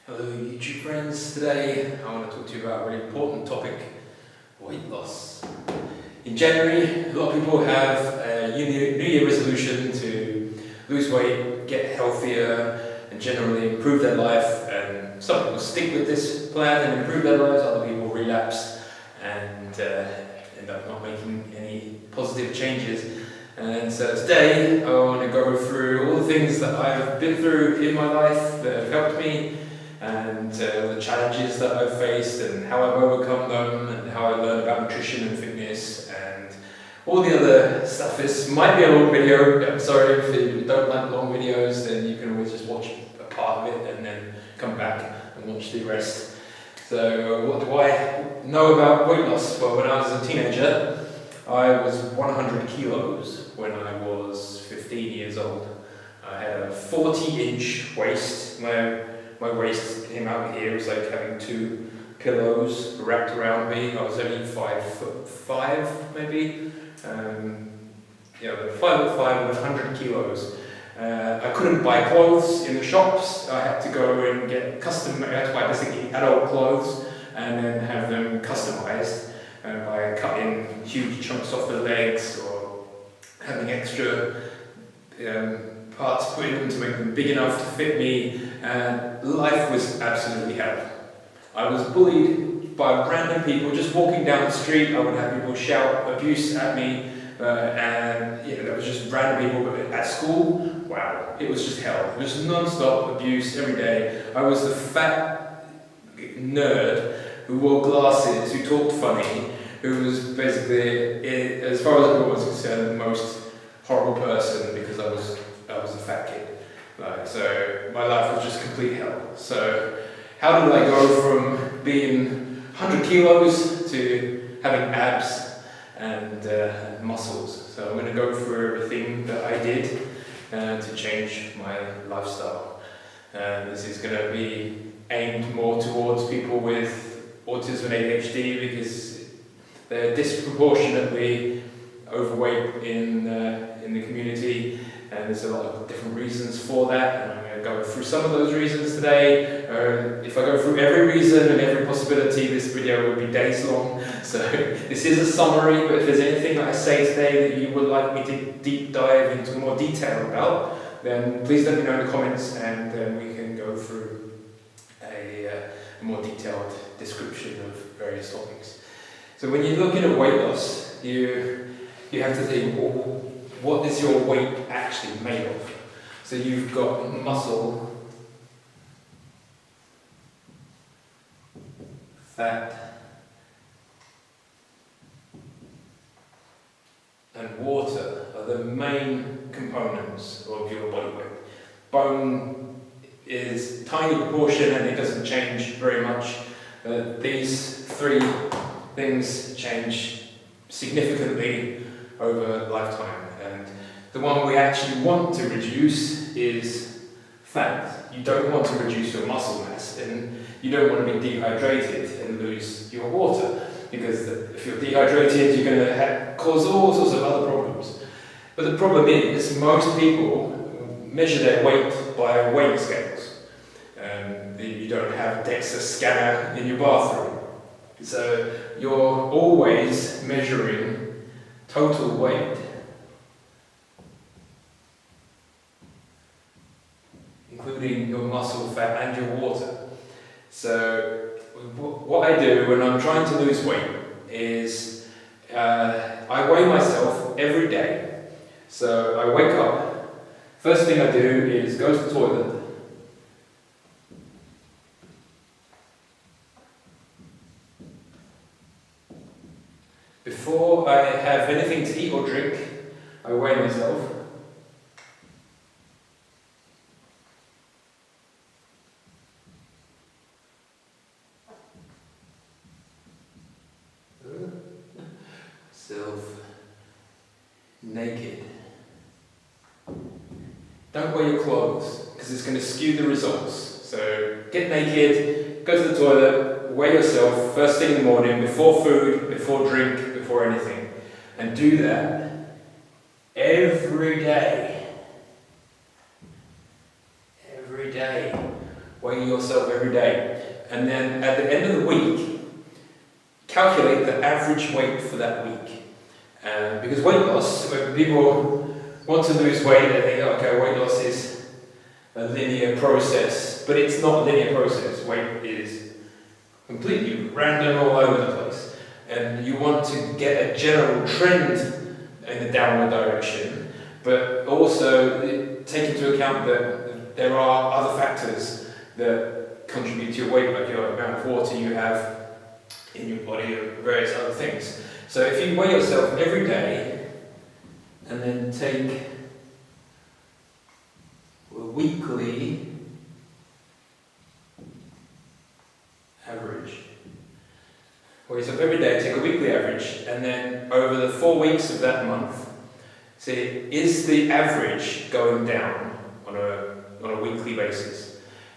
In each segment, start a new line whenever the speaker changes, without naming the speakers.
Hello YouTube friends, today I want to talk to you about a really important topic, weight loss. In January, a lot of people have a New Year resolution to lose weight, get healthier and generally improve their life, and some people stick with this plan and improve their lives, other people relapse and end up not making any positive changes. And so today I want to go through all the things that I've been through in my life that have helped me, and the challenges that I've faced and how I've overcome them, and how I learned about nutrition and fitness and all the other stuff. This might be a long video. I'm sorry if you don't like long videos, then you can always just watch a part of it and then come back and watch the rest. So what do I know about weight loss? Well, when I was a teenager, I was 100 kilos when I was 15 years old. I had a 40-inch waist. My waist came out here. It was like having two pillows wrapped around me. I was only 5'5", maybe. But 5'5" with 100 kilos. I couldn't buy clothes in the shops. I had to go and get I had to buy basically adult clothes and then have them customized by cutting huge chunks off the legs or having extra parts put in them to make them big enough to fit me, and life was absolutely hell. I was bullied by random people just walking down the street. I would have people shout abuse at me, and that was just random people. But at school, wow, it was just hell. It was non-stop abuse every day. I was the fat nerd who wore glasses, who talked funny, who was basically, as far as everyone was concerned, the most horrible person because I was a fat kid. So my life was just complete hell. So how did I go from being 100 kilos to having abs and muscles? So I'm going to go through everything that I did to change my lifestyle. This is going to be aimed more towards people with autism and ADHD because they're disproportionately overweight in the community. And there's a lot of different reasons for that, and I'm going to go through some of those reasons today. If I go through every reason and every possibility, this video will be days long. So this is a summary, but if there's anything that I say today that you would like me to deep dive into more detail about, then please let me know in the comments, and then we can go through a more detailed description of various topics. So when you're looking at weight loss, you have to think, well, what is your weight actually made of? So you've got muscle, fat, and water are the main components of your body weight. Bone is a tiny proportion and it doesn't change very much. These three things change significantly over lifetime. And the one we actually want to reduce is fat. You don't want to reduce your muscle mass, and you don't want to be dehydrated and lose your water, because if you're dehydrated, you're going to cause all sorts of other problems. But the problem is, most people measure their weight by weighing scales. You don't have a DEXA scanner in your bathroom. So you're always measuring total weight, including your muscle, fat and your water. So what I do when I'm trying to lose weight is I weigh myself every day. So I wake up, first thing I do is go to the toilet. Before I have anything to eat or drink, I weigh myself. Self naked. Don't wear your clothes because it's going to skew the results. So get naked, go to the toilet, weigh yourself first thing in the morning, before food, before drink, before anything. And do that every day. Every day. Weigh yourself every day. And then at the end of the week, calculate the average weight for that week. Because weight loss, when people want to lose weight, they think, okay, weight loss is a linear process, but it's not a linear process. Weight is completely random all over the place. And you want to get a general trend in the downward direction, but also take into account that there are other factors that contribute to your weight, like your amount of water you have in your body and various other things. So if you weigh yourself every day and then take a weekly average, weigh yourself every day, take a weekly average, and then over the 4 weeks of that month, see, is the average going down on a weekly basis?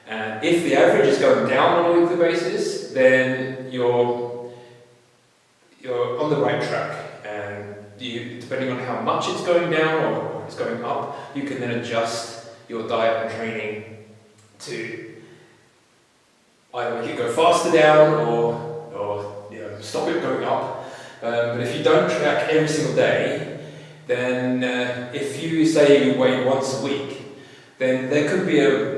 And if the average is going down on a weekly basis, then you're on the right track, and depending on how much it's going down or it's going up, you can then adjust your diet and training to either make it go faster down or stop it going up. But if you don't track every single day, then if you say you weigh once a week, then there could be a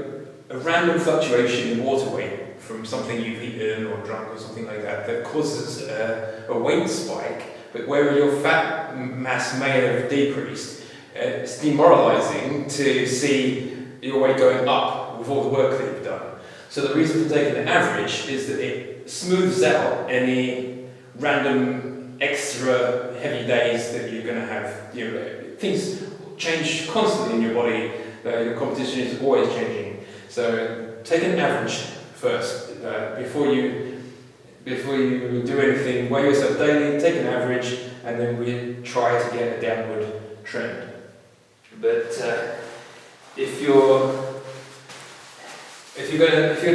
random fluctuation in water weight from something you've eaten or drunk or something like that causes a weight spike, but where your fat mass may have decreased. It's demoralizing to see your weight going up with all the work that you've done. So the reason for taking an average is that it smooths out any random extra heavy days that you're going to have. Things change constantly in your body. Your competition is always changing. So take an average first before you do anything. Weigh yourself daily, take an average, and then we try to get a downward trend. But if you're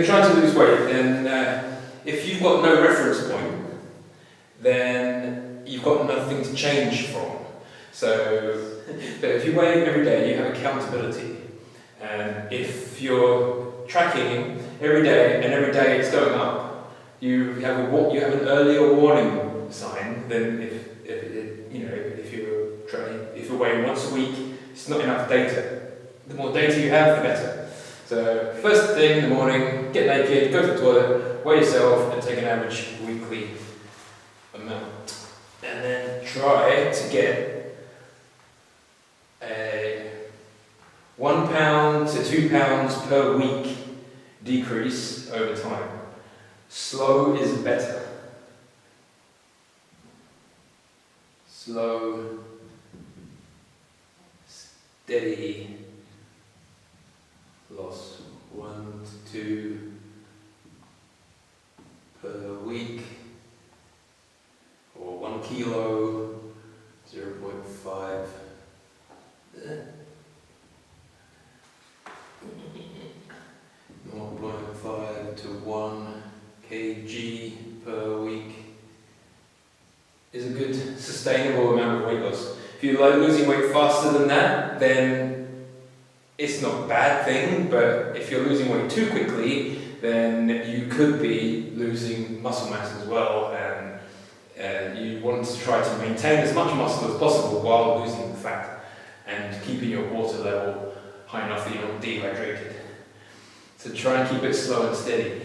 trying to lose weight, then if you've got no reference point, then you've got nothing to change from. So, but if you weigh every day, you have accountability. And if you're tracking every day and every day it's going up, you have an earlier warning sign than if you're weighing once a week. It's not enough data. The more data you have, the better. So first thing in the morning, get naked, go to the toilet, weigh yourself, and take an average weekly amount. And then try to get a 1 pound to 2 pounds per week decrease over time. Slow is better. Slow, steady loss. 1 to 2 per week, or 1 kilo, 0.5. 0.5 to 1 kg per week is a good sustainable amount of weight loss. If you like losing weight faster than that, then it's not a bad thing, but if you're losing weight too quickly, then you could be losing muscle mass as well, and you want to try to maintain as much muscle as possible while losing fat and keeping your water level high enough that you're not dehydrated. So try and keep it slow and steady.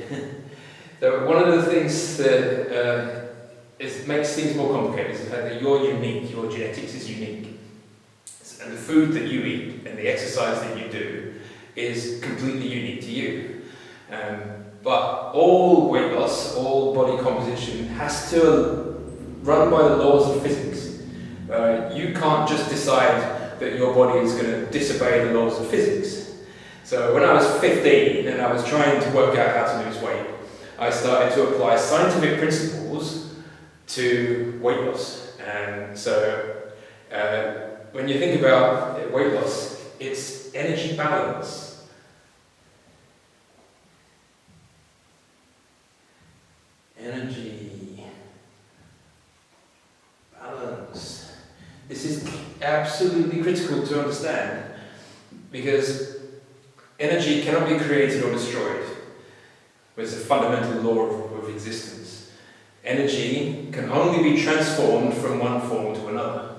So one of the things that makes things more complicated is the fact that you're unique, your genetics is unique. And the food that you eat and the exercise that you do is completely unique to you. But all weight loss, all body composition has to run by the laws of physics. You can't just decide that your body is going to disobey the laws of physics. So when I was 15 and I was trying to work out how to lose weight, I started to apply scientific principles to weight loss. And so when you think about weight loss, it's energy balance. Energy balance. This is absolutely critical to understand, because energy cannot be created or destroyed. it's a fundamental law of existence. Energy can only be transformed from one form to another.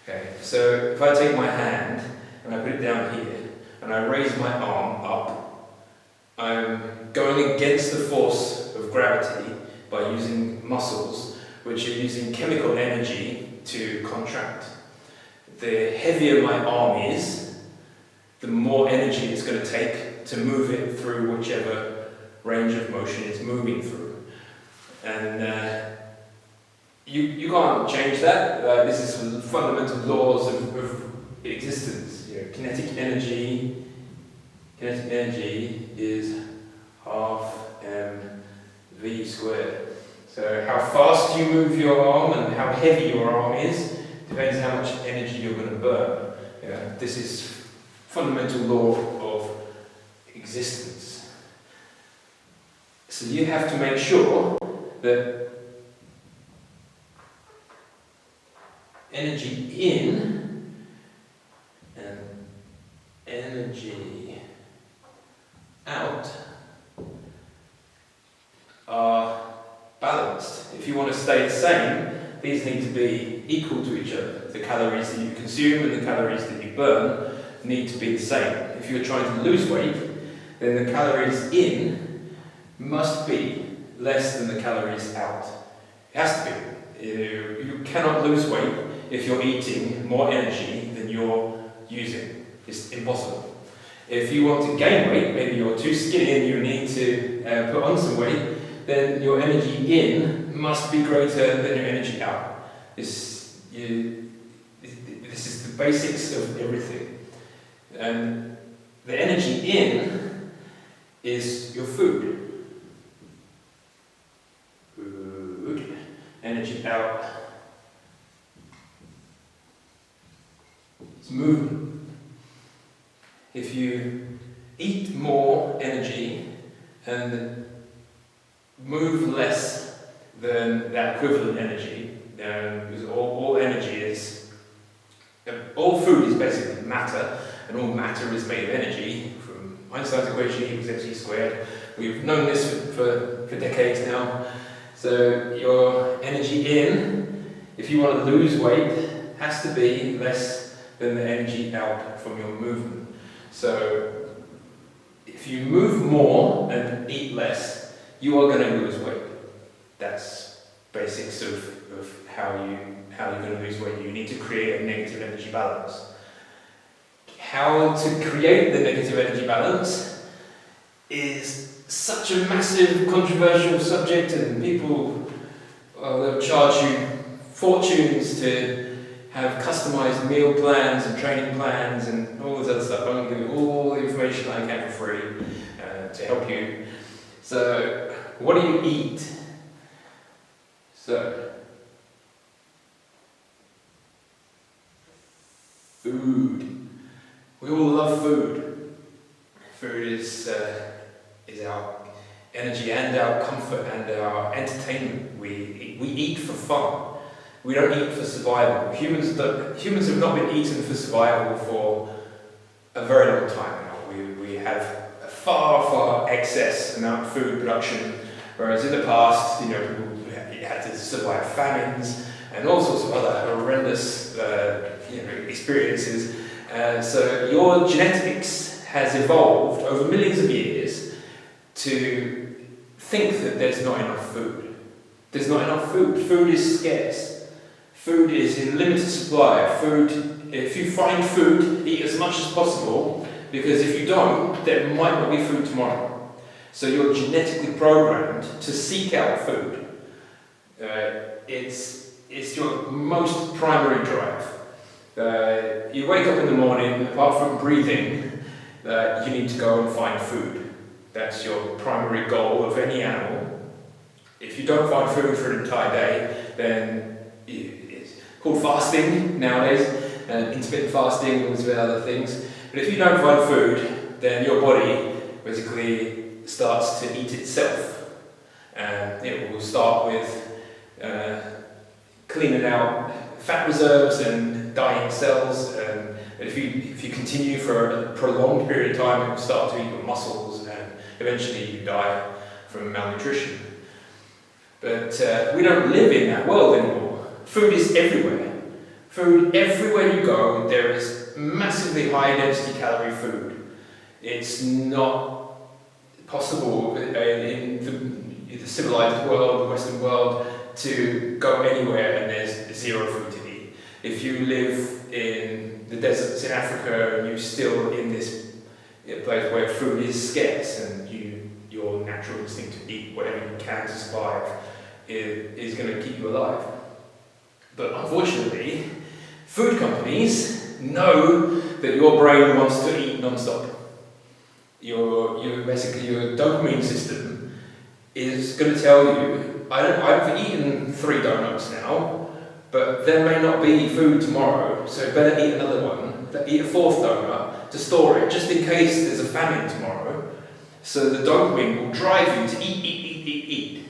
Okay, so if I take my hand and I put it down here and I raise my arm up, I'm going against the force of gravity by using muscles which are using chemical energy to contract. The heavier my arm is, the more energy it's going to take to move it through whichever range of motion it's moving through. And you can't change that. This is fundamental laws of existence. You know, kinetic energy is half mv squared. So how fast you move your arm and how heavy your arm is depends how much energy you're going to burn. Yeah, this is fundamental law of existence. So you have to make sure that energy in and energy out are balanced. If you want to stay the same, these need to be equal to each other. The calories that you consume and the calories that you burn need to be the same. If you're trying to lose weight, then the calories in must be less than the calories out. It has to be. You cannot lose weight if you're eating more energy than you're using. It's impossible. If you want to gain weight, maybe you're too skinny and you need to put on some weight, then your energy in must be greater than your energy out. This is the basics of everything. And the energy in is your food. Food. Energy out. It's movement. If you eat more energy and move less than that equivalent energy, because all energy is, all food is basically matter, and all matter is made of energy. From Einstein's equation, E equals mc squared. We've known this for decades now. So your energy in, if you want to lose weight, has to be less than the energy out from your movement. So if you move more and eat less, you are going to lose weight. That's basics of how you're going to lose weight. You need to create a negative energy balance. How to create the negative energy balance is such a massive, controversial subject, and people they'll charge you fortunes to have customized meal plans and training plans and all this other stuff. I'm going to give you all the information I can for free to help you. So, what do you eat? So, food. We all love food. Food is our energy and our comfort and our entertainment. We eat for fun. We don't eat for survival. Humans have not been eaten for survival for a very long time now. We have a far excess amount of food production, whereas in the past, people had to survive famines and all sorts of other horrendous experiences. So your genetics has evolved over millions of years to think that there's not enough food. There's not enough food. Food is scarce. Food is in limited supply. If you find food, eat as much as possible, because if you don't, there might not be food tomorrow. So you're genetically programmed to seek out food. It's your most primary drive. You wake up in the morning, apart from breathing, you need to go and find food. That's your primary goal of any animal. If you don't find food for an entire day, then it's called fasting nowadays, and intermittent fasting and other things. But if you don't find food, then your body basically starts to eat itself. And it will start with cleaning out fat reserves and dying cells. But if you continue for a prolonged period of time, it will start to eat your muscles, and eventually you die from malnutrition. But we don't live in that world anymore. Food is everywhere. Food, everywhere you go, there is massively high density calorie food. It's not possible in the civilized world, the Western world, to go anywhere and there's zero food to eat. If you live in the deserts in Africa and you're still in this place where food is scarce and your natural instinct to eat whatever you can to survive is going to keep you alive. But unfortunately, food companies know that your brain wants to eat non-stop. Basically your dopamine system is going to tell you, I've eaten 3 donuts now, but there may not be food tomorrow, so better eat another one, eat a 4th donut to store it, just in case there's a famine tomorrow. So the dopamine will drive you to eat,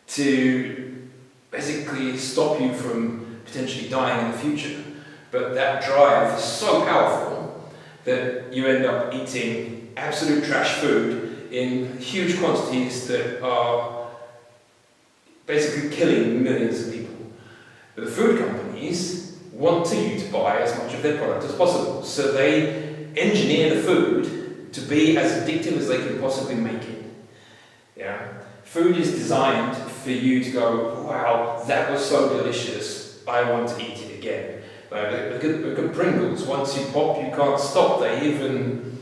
to basically stop you from potentially dying in the future. But that drive is so powerful that you end up eating absolute trash food in huge quantities that are basically killing millions of people. But the food companies want you to buy as much of their product as possible, so they engineer the food to be as addictive as they can possibly make it. Yeah? Food is designed for you to go, wow, that was so delicious, I want to eat it again. Like, look at Pringles. Once you pop, you can't stop. They even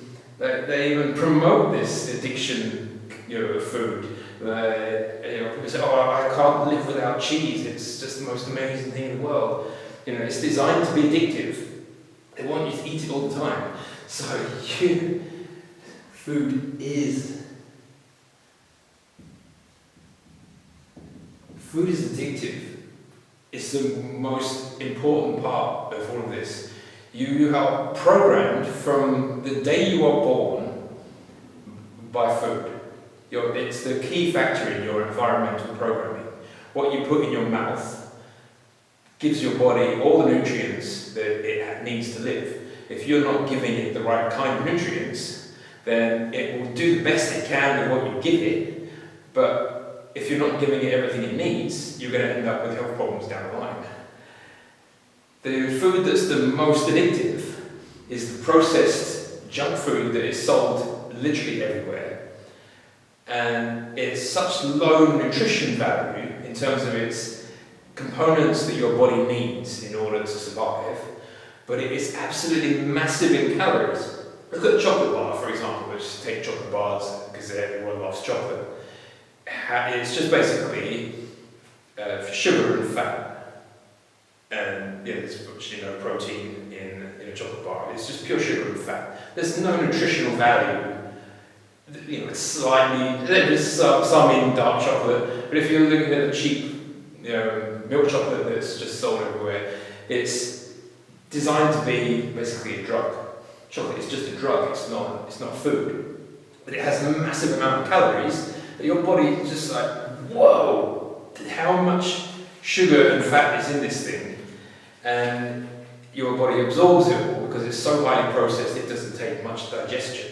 promote this addiction, of food. People say, "Oh, I can't live without cheese. It's just the most amazing thing in the world." It's designed to be addictive. They want you to eat it all the time. So food is addictive. It's the most important part of all of this. You are programmed from the day you are born by food. It's the key factor in your environmental programming. What you put in your mouth gives your body all the nutrients that it needs to live. If you're not giving it the right kind of nutrients, then it will do the best it can with what you give it, but if you're not giving it everything it needs, you're going to end up with health problems down the line. The food that's the most addictive is the processed junk food that is sold literally everywhere. And it's such low nutrition value in terms of its components that your body needs in order to survive, but it is absolutely massive in calories. Look at a chocolate bar, for example. Let's take chocolate bars because everyone loves chocolate. It's just basically sugar and fat. And there's virtually no protein in a chocolate bar. It's just pure sugar and fat. There's no nutritional value. It's slightly, there's some in dark chocolate, but if you're looking at a cheap milk chocolate that's just sold everywhere, it's designed to be basically a drug. Chocolate is just a drug, it's not food. But it has a massive amount of calories that your body is just like, whoa, how much sugar and fat is in this thing? And your body absorbs it all because it's so highly processed it doesn't take much digestion.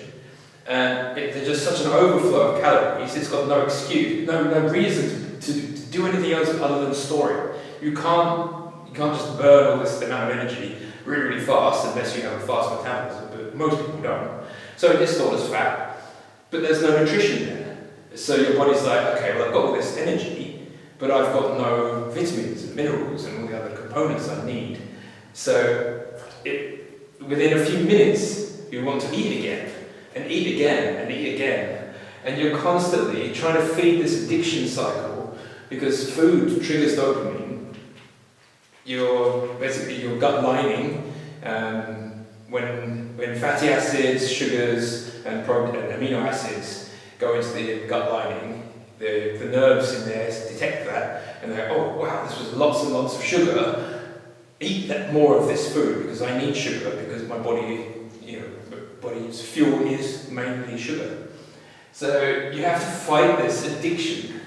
And there's just such an overflow of calories, it's got no excuse, no reason to do anything else other than store it. You can't just burn all this amount of energy really, really fast unless you have a fast metabolism, but most people don't. So it gets stored as fat, but there's no nutrition there. So your body's like, okay, well I've got all this energy, but I've got no vitamins and minerals and all the other components I need. So within a few minutes, you want to eat again, and eat again, and eat again. And you're constantly trying to feed this addiction cycle because food triggers dopamine. Your gut lining, when fatty acids, sugars, and amino acids go into the gut lining, the nerves in there detect that, and they're, oh wow, this was lots and lots of sugar. Eat more of this food because I need sugar because my body's fuel is mainly sugar. So you have to fight this addiction,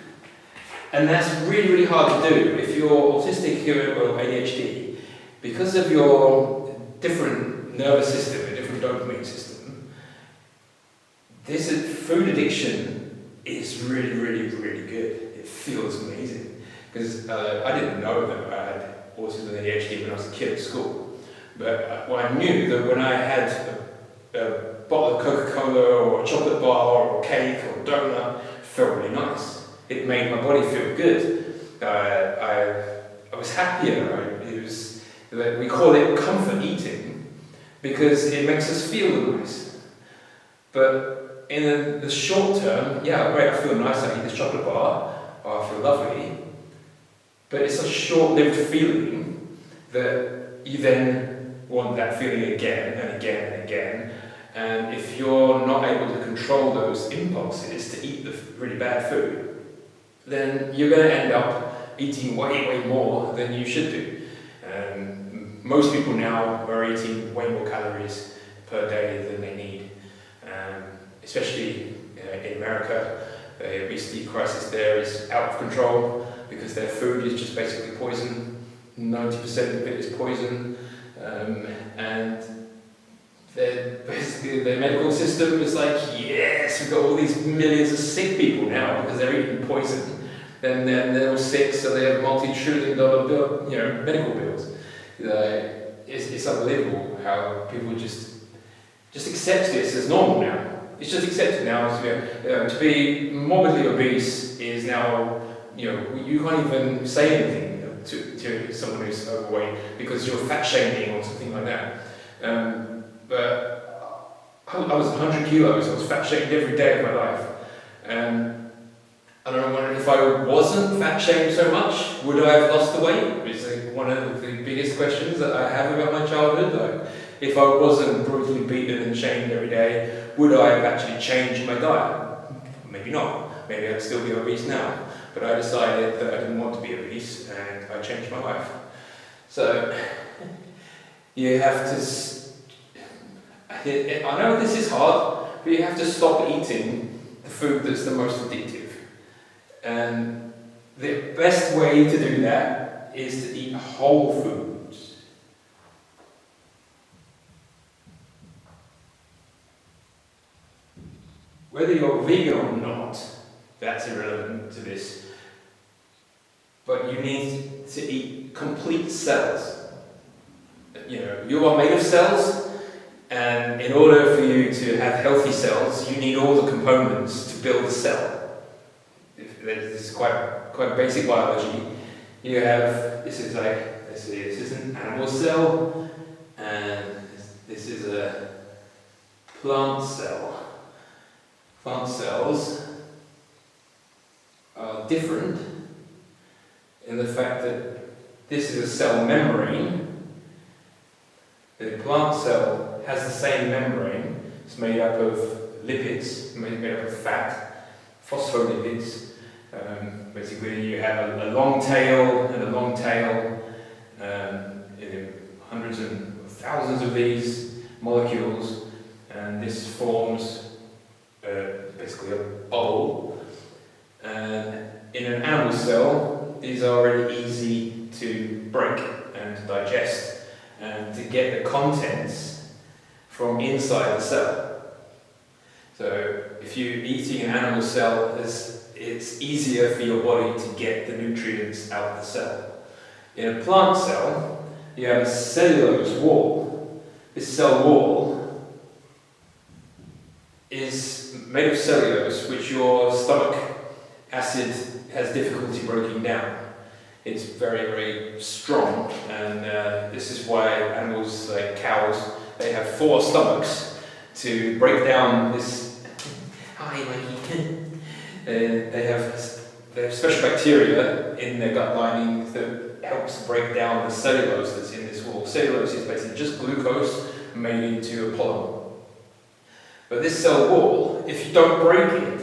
and that's really, really hard to do if you're autistic or ADHD, because of your different nervous system, a different dopamine system. This food addiction is really, really, really good. It feels amazing. Because I didn't know that I had autism and ADHD when I was a kid at school. But well, I knew that when I had a bottle of Coca-Cola or a chocolate bar or a cake or a donut, it felt really nice. It made my body feel good. I was happier. We call it comfort eating because it makes us feel nice. But in the short term, yeah, great, I feel nice, I eat this chocolate bar, or I feel lovely. But it's a short-lived feeling that you then want that feeling again and again and again. And if you're not able to control those impulses to eat the really bad food, then you're going to end up eating way, way more than you should do. Most people now are eating way more calories per day than they need, especially in America. The obesity crisis there is out of control because their food is just basically poison. 90% of it is poison, and basically the medical system is like, yes, we've got all these millions of sick people now because they're eating poison. Then they're all sick, so they have multi-trillion-dollar medical bills. It's unbelievable how people just accept this as normal now. It's just accepted now. To be morbidly obese is now, you can't even say anything to someone who's overweight because you're fat shaming or something like that. But I was 100 kilos. I was fat shamed every day of my life. I don't know if I wasn't fat shamed so much, would I have lost the weight? It's one of the biggest questions that I have about my childhood. Like, if I wasn't brutally beaten and shamed every day, would I have actually changed my diet? Maybe not. Maybe I'd still be obese now. But I decided that I didn't want to be obese, and I changed my life. So you have to. I know this is hard, but you have to stop eating the food that's the most addictive. And the best way to do that is to eat whole foods. Whether you're vegan or not, that's irrelevant to this. But you need to eat complete cells. You are made of cells, and in order for you to have healthy cells, you need all the components to build a cell. This is quite basic biology. You have, this is an animal cell, and this is a plant cell. Plant cells are different in the fact that this is a cell membrane. The plant cell has the same membrane. It's made up of lipids, made up of fat, phospholipids. Basically, you have a long tail and a long tail, hundreds and thousands of these molecules, and this forms basically a bubble. And in an animal cell, these are really easy to break and to digest and to get the contents from inside the cell. So if you're eating an animal cell, it's easier for your body to get the nutrients out of the cell. In a plant cell, you have a cellulose wall. This cell wall is made of cellulose, which your stomach acid has difficulty breaking down. It's very, very strong, and this is why animals like cows, they have 4 stomachs to break down this. Hi, Mikey. They have special bacteria in their gut lining that helps break down the cellulose that's in this wall. Cellulose is basically just glucose made into a polymer. But this cell wall, if you don't break it,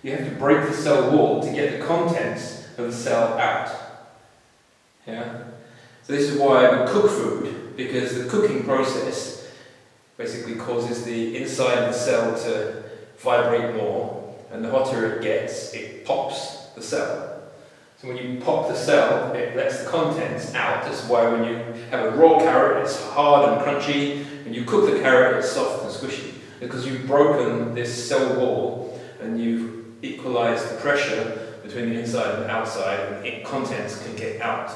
you have to break the cell wall to get the contents of the cell out. Yeah? So this is why we cook food, because the cooking process basically causes the inside of the cell to vibrate more. And the hotter it gets, it pops the cell. So when you pop the cell, it lets the contents out. That's why when you have a raw carrot, it's hard and crunchy. When you cook the carrot, it's soft and squishy. Because you've broken this cell wall and you've equalize the pressure between the inside and the outside, and contents can get out.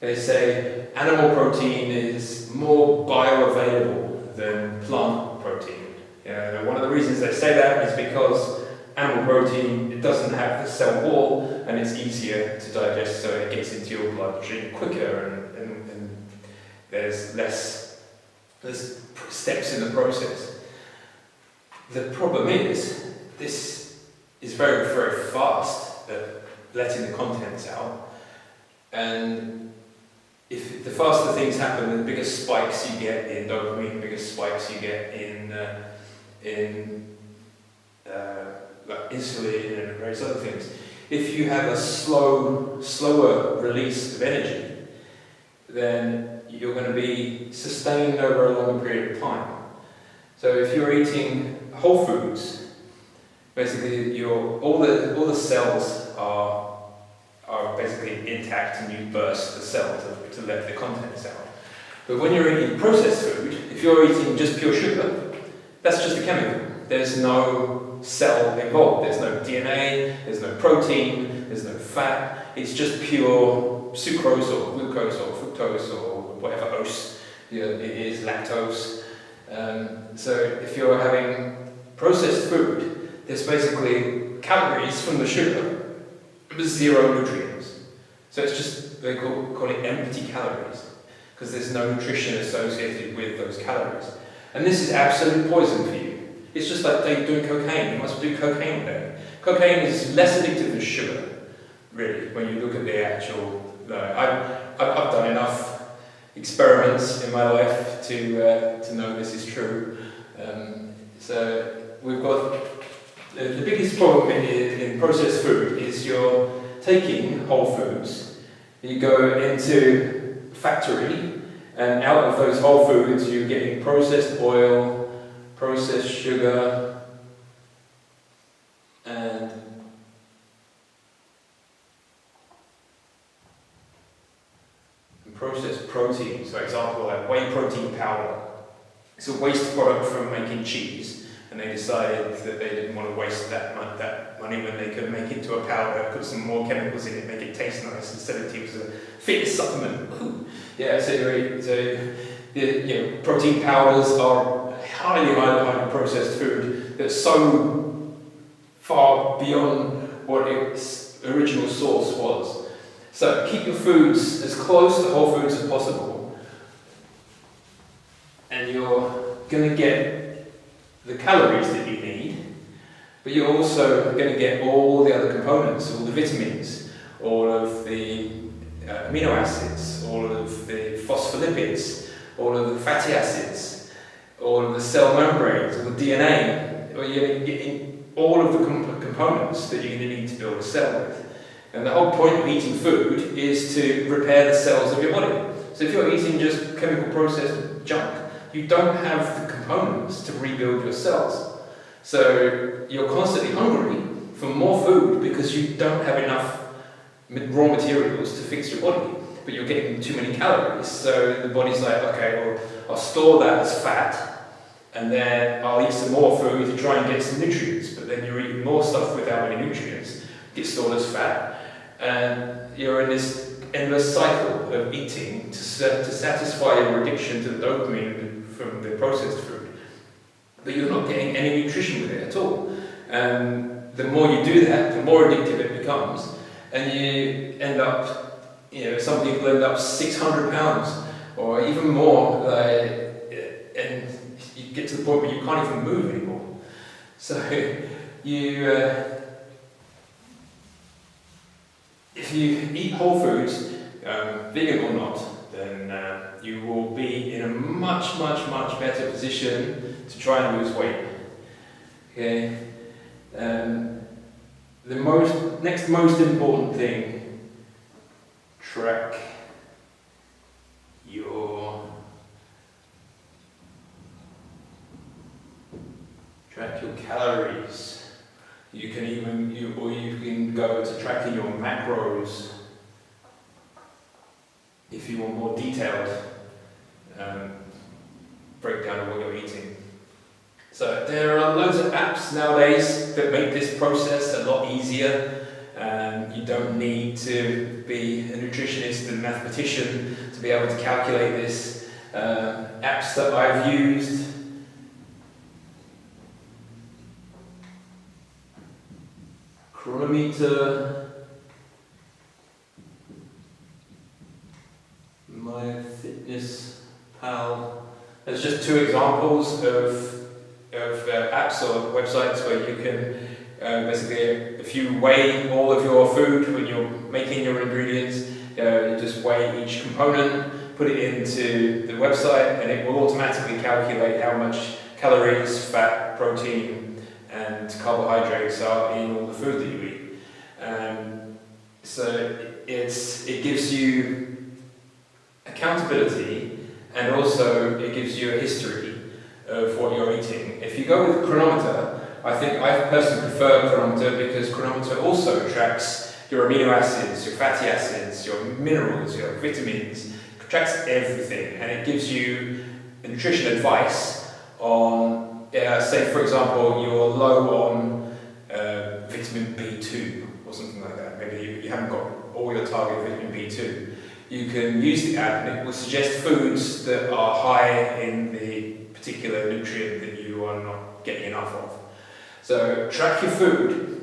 They say animal protein is more bioavailable than plant protein. One of the reasons they say that is because animal protein, it doesn't have the cell wall and it's easier to digest, so it gets into your bloodstream quicker and there's less steps in the process. The problem is, this is very, very fast at letting the contents out, and if the faster things happen, the bigger spikes you get in dopamine, the bigger spikes you get in like insulin and various other things. If you have a slower release of energy, then you're going to be sustained over a longer period of time. So if you're eating whole foods, basically all the cells are basically intact, and you burst the cell to let the contents out. But when you're eating processed food, if you're eating just pure sugar, that's just a chemical. There's no cell involved. There's no DNA, there's no protein, there's no fat. It's just pure sucrose or glucose or fructose or whatever ose it is, lactose. So if you're having processed food, there's basically calories from the sugar, but zero nutrients. So it's just, they call it empty calories, because there's no nutrition associated with those calories. And this is absolute poison for you. It's just like doing cocaine. You must do cocaine all day. Cocaine is less addictive than sugar, really, when you look at the actual... I've done enough experiments in my life to know this is true. So we've got... The biggest problem in processed food is you're taking whole foods, you go into factory, and out of those whole foods you're getting processed oil, processed sugar, and processed protein. So, for example, like whey protein powder. It's a waste product from making cheese, and they decided that they didn't want to waste that money when they could make it into a powder, put some more chemicals in it, make it taste nice instead of use a fitness supplement. Ooh. Yeah, protein powders are highly processed food that's so far beyond what its original source was. So keep your foods as close to whole foods as possible, and you're going to get the calories that you need, but you're also going to get all the other components, all the vitamins, all of the amino acids, all of the phospholipids, all of the fatty acids, all of the cell membranes, all the DNA, or you're getting all of the components that you're going to need to build a cell with. And the whole point of eating food is to repair the cells of your body. So if you're eating just chemical processed junk, you don't have the components to rebuild your cells. So you're constantly hungry for more food because you don't have enough raw materials to fix your body, but you're getting too many calories. So the body's like, okay, well, I'll store that as fat, and then I'll eat some more food to try and get some nutrients. But then you're eating more stuff without any nutrients, gets stored as fat, and you're in this endless cycle of eating to satisfy your addiction to the dopamine from the processed food. But you're not getting any nutrition with it at all. And the more you do that, the more addictive it becomes. And you end up, some people end up 600 pounds or even more, and you get to the point where you can't even move anymore. So if you eat whole foods, vegan or not, then you will be in a much, much, much better position to try and lose weight. Okay. The next most important thing, track your calories. You can go to tracking your macros if you want more detailed breakdown of what you're eating. So there are loads of apps nowadays that make this process a lot easier. You don't need to be a nutritionist and mathematician to be able to calculate this. Apps that I've used: Chronometer, MyFitnessPal. There's just two examples of apps or websites where you can basically, if you weigh all of your food when you're making your ingredients, you just weigh each component, put it into the website, and it will automatically calculate how much calories, fat, protein, and carbohydrates are in all the food that you eat. So it gives you accountability, and also it gives you a history of what you're eating. If you go with Chronometer, I personally prefer Chronometer because Chronometer also tracks your amino acids, your fatty acids, your minerals, your vitamins. It tracks everything, and it gives you nutrition advice on, say for example, you're low on vitamin B2 or something like that. Maybe you haven't got all your target vitamin B2. You can use the app and it will suggest foods that are high in the particular nutrient that you are not getting enough of. So track your food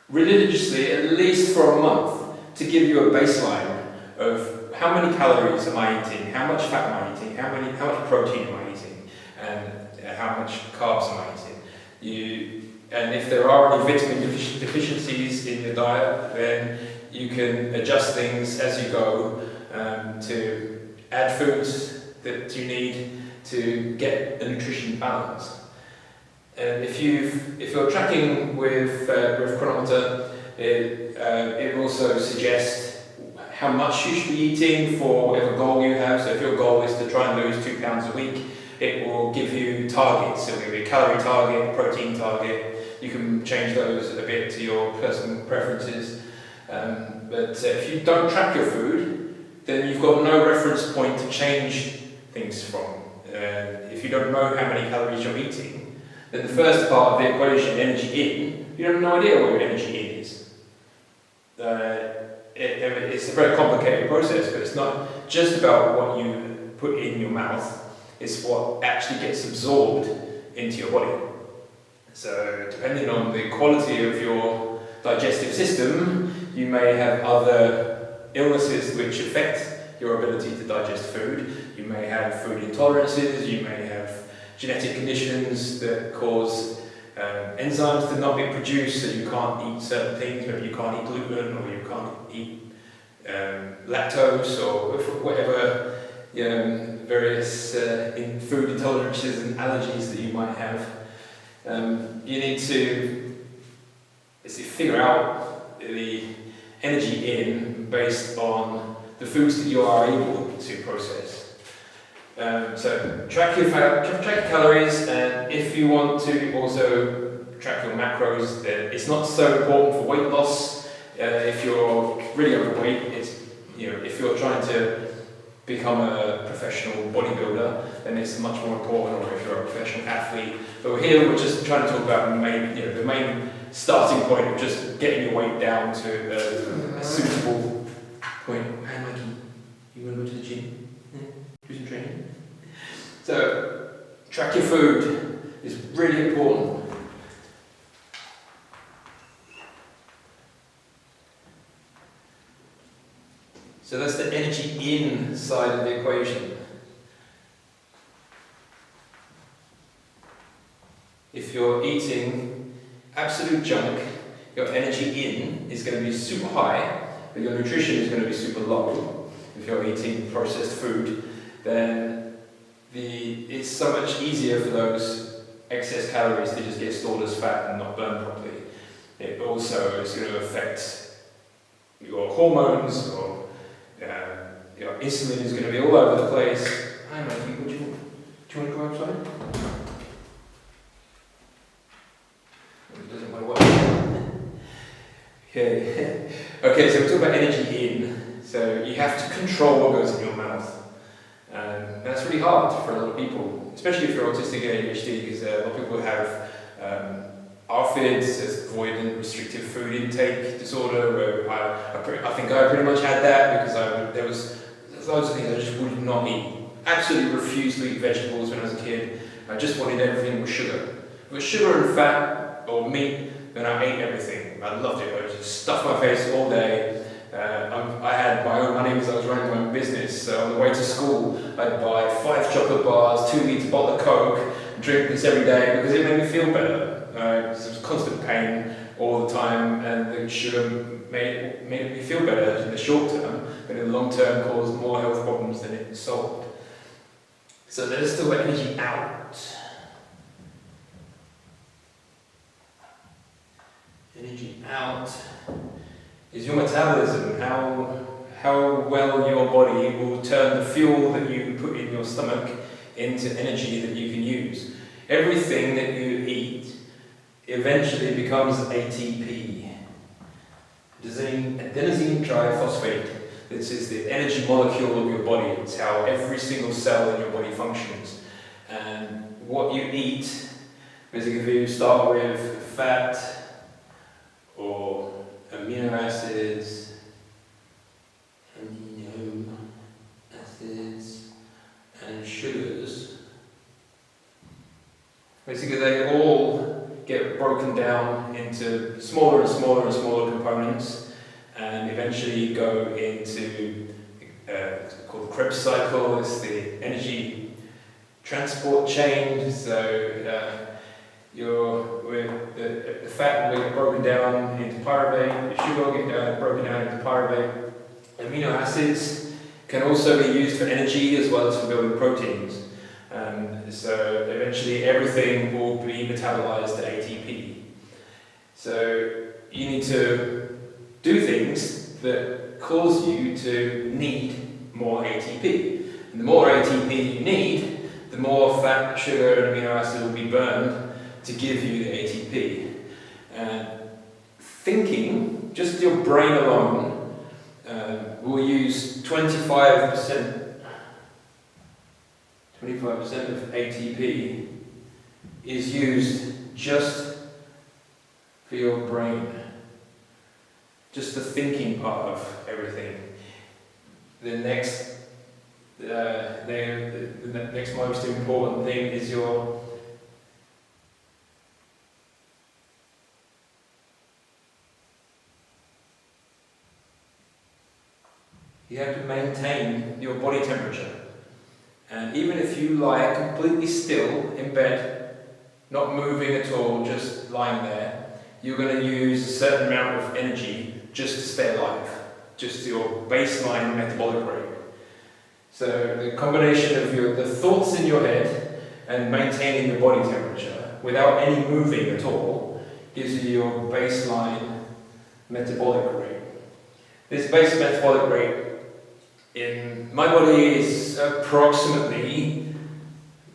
religiously, at least for a month, to give you a baseline of how many calories am I eating, how much fat am I eating, how much protein am I eating, and how much carbs am I eating. And if there are any vitamin deficiencies in your diet, then you can adjust things as you go to add foods that you need to get a nutrition balance. And if you're tracking with Chronometer, it will also suggest how much you should be eating for whatever goal you have. So if your goal is to try and lose 2 pounds a week, it will give you targets. It will give you a calorie target, protein target. You can change those a bit to your personal preferences. But if you don't track your food, then you've got no reference point to change things from. If you don't know how many calories you're eating, then the first part of the equation, energy in, you have no idea what your energy in is. It's a very complicated process, but it's not just about what you put in your mouth, it's what actually gets absorbed into your body. So depending on the quality of your digestive system, you may have other illnesses which affect your ability to digest food. You may have food intolerances, you may have genetic conditions that cause enzymes to not be produced, so you can't eat certain things. Maybe you can't eat gluten, or you can't eat lactose, or whatever various food intolerances and allergies that you might have. You need to figure out the energy in based on the foods that you are able to process. So track your calories, and if you want to also track your macros, then it's not so important for weight loss. If you're really overweight, if you're trying to become a professional bodybuilder, then it's much more important, or if you're a professional athlete. But here we're just trying to talk about the main starting point of just getting your weight down to a suitable point. Hey Mikey, you want to go to the gym? Do some training? So, track your food is really important. So that's the energy in side of the equation. If you're eating absolute junk, your energy in is going to be super high, but your nutrition is going to be super low. If you're eating processed food, then it's so much easier for those excess calories to just get stored as fat and not burned properly. It also is going to affect your hormones, or your insulin is going to be all over the place. Hi Mikey, do you want to go outside? It doesn't want to work. Okay. Okay, so we're talking about energy in. So you have to control what goes in your mouth. that's really hard for a lot of people, especially if you're autistic and ADHD, because a lot of people have ARFID, avoidant restrictive food intake disorder, where I think I pretty much had that because there was loads of things I just would not eat. Absolutely refused to eat vegetables when I was a kid. I just wanted everything with sugar. If it was sugar and fat or meat, then I ate everything. I loved it. I would just stuff my face all day. I had my own money because I was running my own business. So on the way to school, I'd buy 5 chocolate bars, 2 litre bottle of Coke, drink this every day because it made me feel better. There was constant pain all the time, and the sugar made me feel better in the short term, but in the long term caused more health problems than it solved. So there's still energy out. Energy out is your metabolism, how well your body will turn the fuel that you put in your stomach into energy that you can use. Everything that you eat eventually becomes ATP, adenosine triphosphate. This is the energy molecule of your body. It's how every single cell in your body functions. And what you eat, basically if you start with fat or amino acids, and sugars, basically they all get broken down into smaller and smaller and smaller components, and eventually go into it's called the Krebs cycle. It's the energy transport chain. So the fat will get broken down into pyruvate, the sugar will get broken down into pyruvate. Amino acids can also be used for energy as well as for building proteins. So eventually everything will be metabolized to ATP. So you need to do things that cause you to need more ATP. And the more ATP you need, the more fat, sugar and amino acid will be burned to give you the ATP. Thinking, just your brain alone, will use 25% of ATP is used just for your brain. Just the thinking part of everything. The next most important thing is your you have to maintain your body temperature. And even if you lie completely still in bed, not moving at all, just lying there, you're going to use a certain amount of energy just to stay alive, just your baseline metabolic rate. So the combination of the thoughts in your head and maintaining your body temperature without any moving at all gives you your baseline metabolic rate. This base metabolic rate in my body is approximately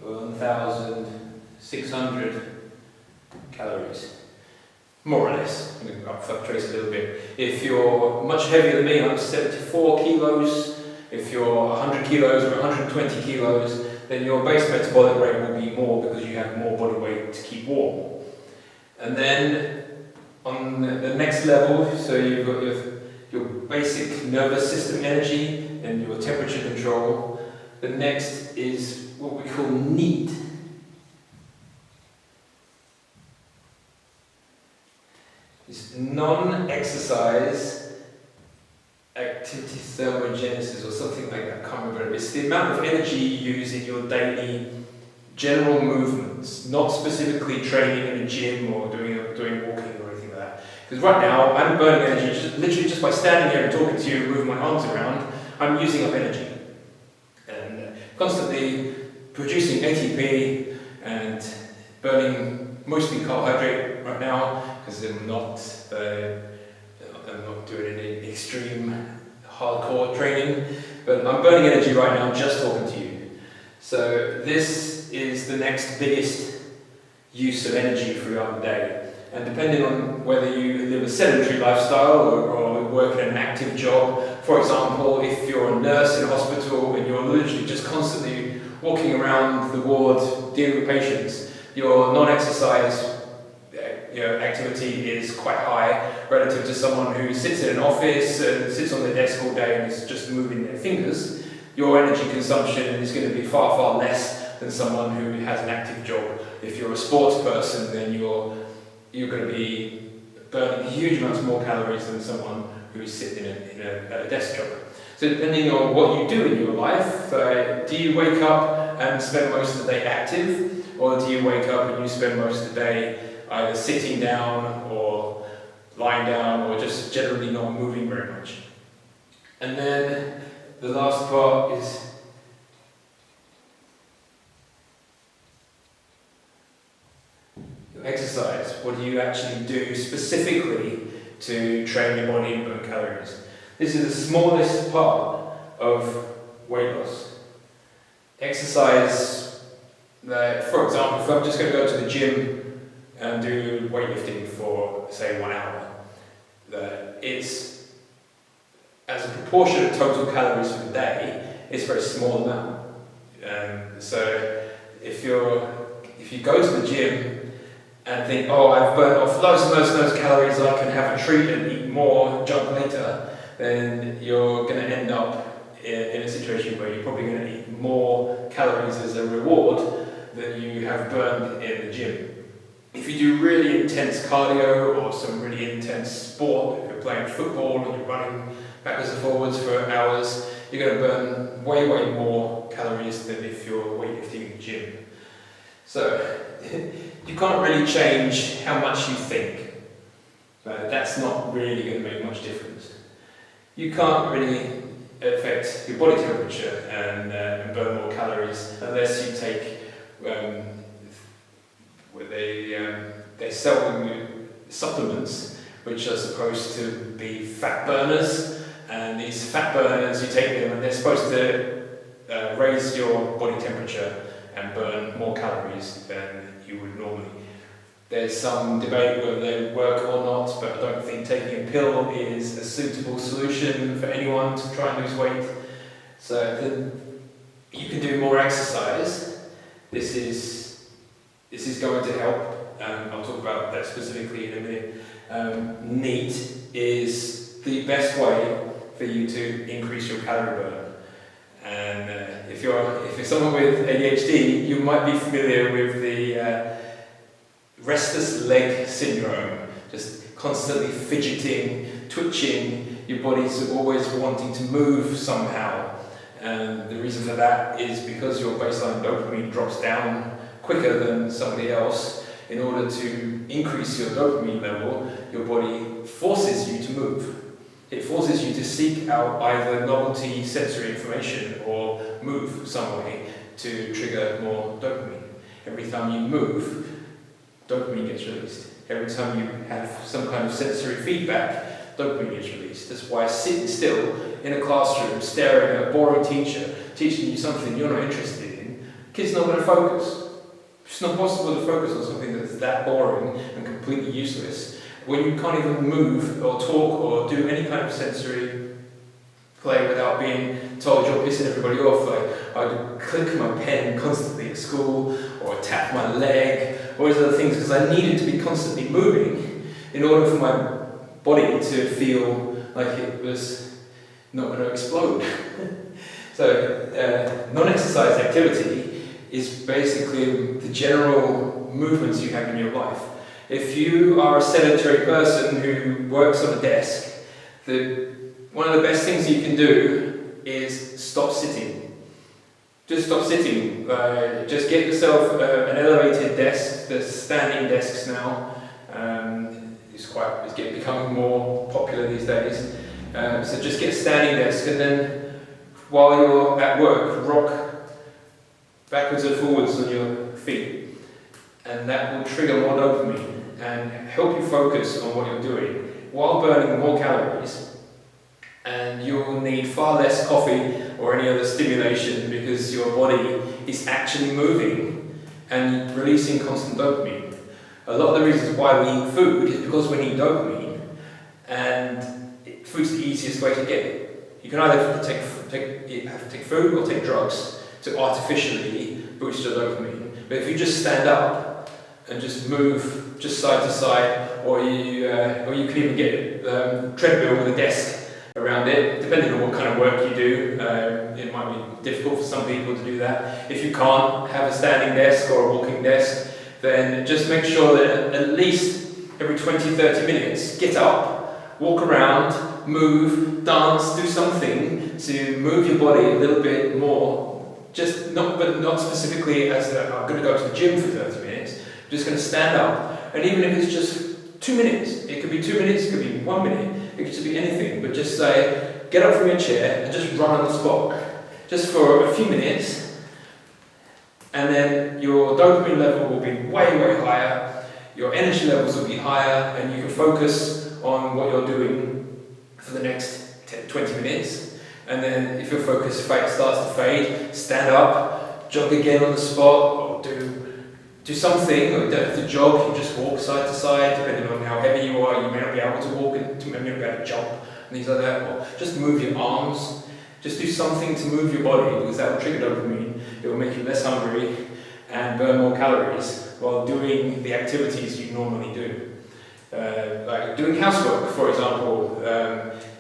1,600 calories, more or less. I'll fluctuate a little bit. If you're much heavier than me, I'm 74 kilos. If you're 100 kilos or 120 kilos, then your base metabolic rate will be more because you have more body weight to keep warm. And then on the next level, so you've got your basic nervous system energy and your temperature control. The next is what we call NEAT. It's non-exercise activity thermogenesis or something like that. I can't remember. It's the amount of energy you use in your daily general movements, not specifically training in a gym or doing walking or anything like that. Because right now I'm burning energy literally just by standing here and talking to you and moving my arms around. I'm using up energy and constantly producing ATP and burning mostly carbohydrate right now because I'm not doing any extreme hardcore training, but I'm burning energy right now just talking to you. So this is the next biggest use of energy throughout the day. And depending on whether you live a sedentary lifestyle or work in an active job, for example, if you're a nurse in a hospital and you're literally just constantly walking around the ward dealing with patients, your non-exercise activity is quite high relative to someone who sits in an office and sits on their desk all day and is just moving their fingers. Your energy consumption is going to be far, far less than someone who has an active job. If you're a sports person, then you're going to be burning huge amounts more calories than someone who's sitting in a desk job. So depending on what you do in your life, do you wake up and spend most of the day active, or do you wake up and you spend most of the day either sitting down or lying down or just generally not moving very much? And then the last part is your exercise. What do you actually do specifically to train your body and burn calories? This is the smallest part of weight loss. Exercise, for example, if I'm just going to go to the gym and do weightlifting for, say, 1 hour, it's, as a proportion of total calories for the day, it's a very small amount. So if you go to the gym and think, oh, I've burnt off loads and loads and loads of calories, I can have a treat and eat more junk later, then you're going to end up in a situation where you're probably going to eat more calories as a reward than you have burned in the gym. If you do really intense cardio or some really intense sport, if you're playing football and you're running backwards and forwards for hours, you're going to burn way, way more calories than if you're weightlifting in the gym. So you can't really change how much you think. That's not really going to make much difference. You can't really affect your body temperature and burn more calories unless you take they sell you supplements which are supposed to be fat burners, and these fat burners, you take them and they're supposed to raise your body temperature and burn more calories than you would normally. There's some debate whether they work or not, but I don't think taking a pill is a suitable solution for anyone to try and lose weight. So you can do more exercise. This is going to help. I'll talk about that specifically in a minute. NEAT is the best way for you to increase your calorie burn. And if you're someone with ADHD, you might be familiar with the restless leg syndrome, just constantly fidgeting, twitching, your body's always wanting to move somehow. And the reason for that is because your baseline dopamine drops down quicker than somebody else. In order to increase your dopamine level, your body forces you to move. It forces you to seek out either novelty sensory information or move some way to trigger more dopamine. Every time you move, dopamine gets released. Every time you have some kind of sensory feedback, dopamine gets released. That's why sitting still in a classroom, staring at a boring teacher, teaching you something you're not interested in, kid's not going to focus. It's not possible to focus on something that's that boring and completely useless when you can't even move or talk or do any kind of sensory play without being told you're pissing everybody off. Like I'd click my pen constantly at school, or tap my leg, or these other things, because I needed to be constantly moving in order for my body to feel like it was not going to explode. So non-exercise activity is basically the general movements you have in your life. If you are a sedentary person who works on a desk, one of the best things you can do is stop sitting. Just stop sitting. Just get yourself an elevated desk. There's standing desks now. It's becoming more popular these days. So just get a standing desk, and then while you're at work, rock backwards and forwards on your feet, and that will trigger more dopamine and help you focus on what you're doing while burning more calories. And you'll need far less coffee or any other stimulation because your body is actually moving and releasing constant dopamine. A lot of the reasons why we eat food is because we need dopamine, and food's the easiest way to get it. You can either have to take food or take drugs to artificially boost your dopamine. But if you just stand up and just move just side to side, or you can even get a treadmill with a desk around it, depending on what kind of work you do. It might be difficult for some people to do that. If you can't have a standing desk or a walking desk, then just make sure that at least every 20-30 minutes, get up, walk around, move, dance, do something to move your body a little bit more. But not specifically as I'm going to go to the gym for 30 minutes. I'm just going to stand up, and even if it's just 2 minutes, it could be 2 minutes, it could be 1 minute, it could just be anything. But just say, get up from your chair and just run on the spot, just for a few minutes, and then your dopamine level will be way, way higher. Your energy levels will be higher, and you can focus on what you're doing for the next 20 minutes. And then if your focus starts to fade, stand up, jog again on the spot, or do something, or you don't have to jog, you just walk side to side, depending on how heavy you are. You may not be able to walk, you may not be able to jump, and things like that, or just move your arms. Just do something to move your body, because that will trigger dopamine. It will make you less hungry and burn more calories while doing the activities you normally do. Like doing housework, for example,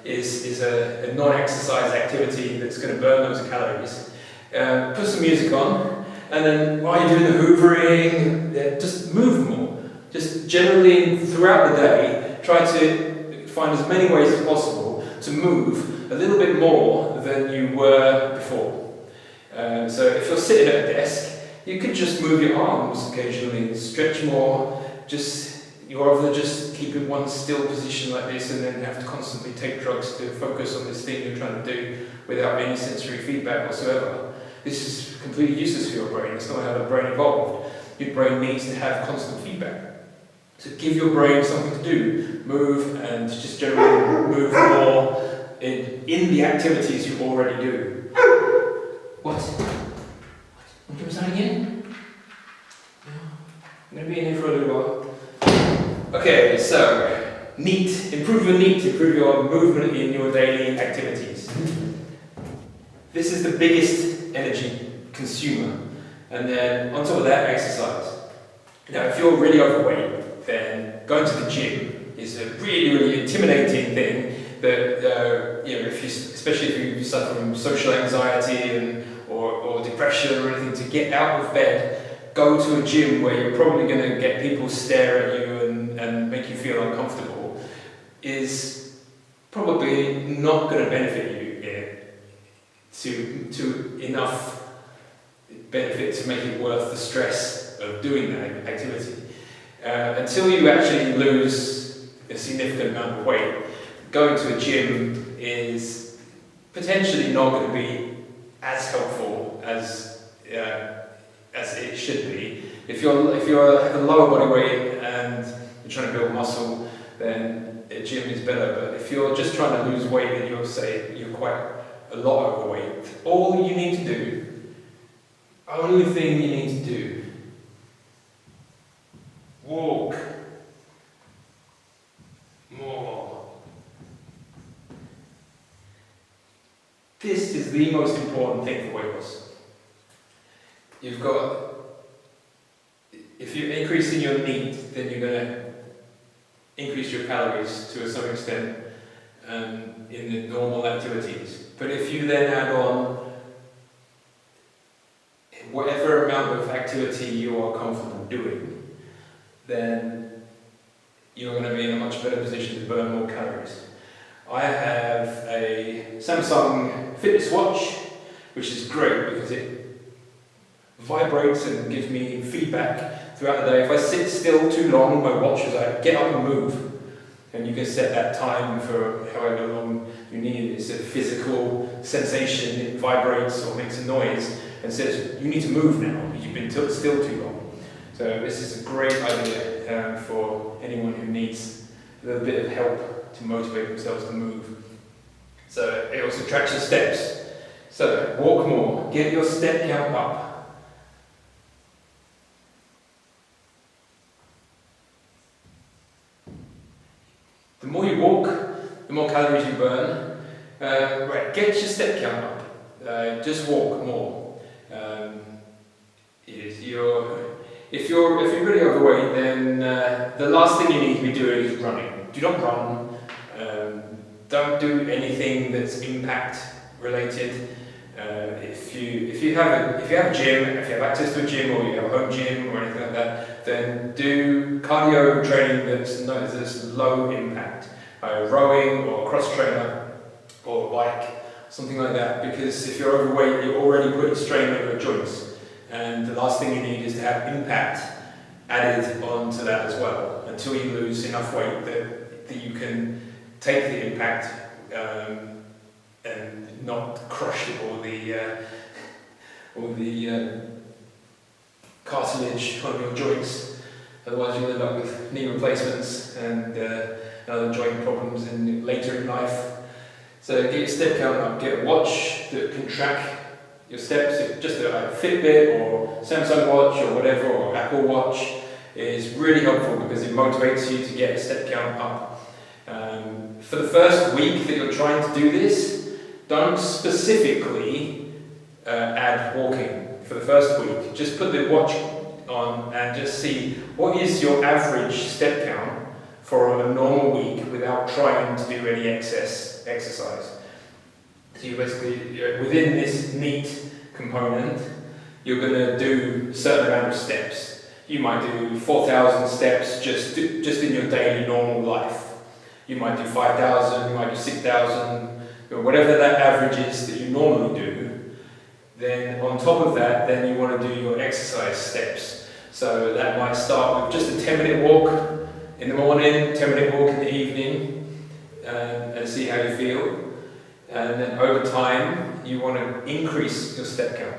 is a non-exercise activity that's going to burn those calories. Put some music on, and then while you're doing the hoovering, just move more. Just generally throughout the day, try to find as many ways as possible to move a little bit more than you were before. So if you're sitting at a desk, you could just move your arms occasionally, stretch more, rather than just keep in one still position like this and then have to constantly take drugs to focus on this thing you're trying to do without any sensory feedback whatsoever. This is completely useless for your brain. It's not how the brain evolved. Your brain needs to have constant feedback. So give your brain something to do. Move, and just generally move more in the activities you already do. What? Want to sign again? No. I'm going to be in here for a little while. Okay, so NEAT. Improve your NEAT, improve your movement in your daily activities. This is the biggest energy consumer. And then on top of that, exercise. Now, if you're really overweight, then going to the gym is a really, really intimidating thing that, especially if you suffer from social anxiety or depression or anything, to get out of bed, go to a gym where you're probably going to get people stare at you and make you feel uncomfortable, is probably not going to benefit you to enough benefit to make it worth the stress of doing that activity. Until you actually lose a significant amount of weight, going to a gym is potentially not going to be as helpful as it should be. If you have a lower body weight and you're trying to build muscle, then a gym is better. But if you're just trying to lose weight and you're quite a lot overweight, all you need to do, only thing you need to do, walk more. This is the most important thing for weight loss. If you're increasing your NEAT, then you're going to increase your calories to some extent in the normal activities. But if you then add on whatever amount of activity you are comfortable doing, then you're going to be in a much better position to burn more calories. I have a Samsung fitness watch, which is great because it vibrates and gives me feedback throughout the day. If I sit still too long, my watch is like, get up and move. And you can set that time for however long you need. It's a physical sensation. It vibrates or makes a noise and says, you need to move now because you've been still too long. So this is a great idea for anyone who needs a little bit of help to motivate themselves to move. So it also tracks your steps. So walk more, get your step count up. The more you walk, the more calories you burn. Get your step count up. Just walk more. if you're really overweight, then the last thing you need to be doing is running. Do not run. Don't do anything that's impact related. If you have a gym, if you have access to a gym or you have a home gym or anything like that, then do cardio training that's low impact, rowing or cross trainer or bike, something like that. Because if you're overweight, you're already putting strain on your joints, and the last thing you need is to have impact added onto that as well. Until you lose enough weight that you can take the impact and not crush all the cartilage on your joints. Otherwise you'll end up with knee replacements and other joint problems later in life. So get your step count up, get a watch that can track your steps. Just a Fitbit or Samsung watch or whatever, or Apple Watch is really helpful because it motivates you to get a step count up. For the first week that you're trying to do this, don't specifically add walking for the first week. Just put the watch on and just see what is your average step count for a normal week without trying to do any excess exercise. So you basically, within this NEAT component, you're going to do a certain amount of steps. You might do 4,000 steps just in your daily normal life. You might do 5,000, you might do 6,000, whatever that average is that you normally do. Then on top of that, then you want to do your exercise steps. So that might start with just a 10-minute walk in the morning, 10-minute walk in the evening, and see how you feel. And then over time, you want to increase your step count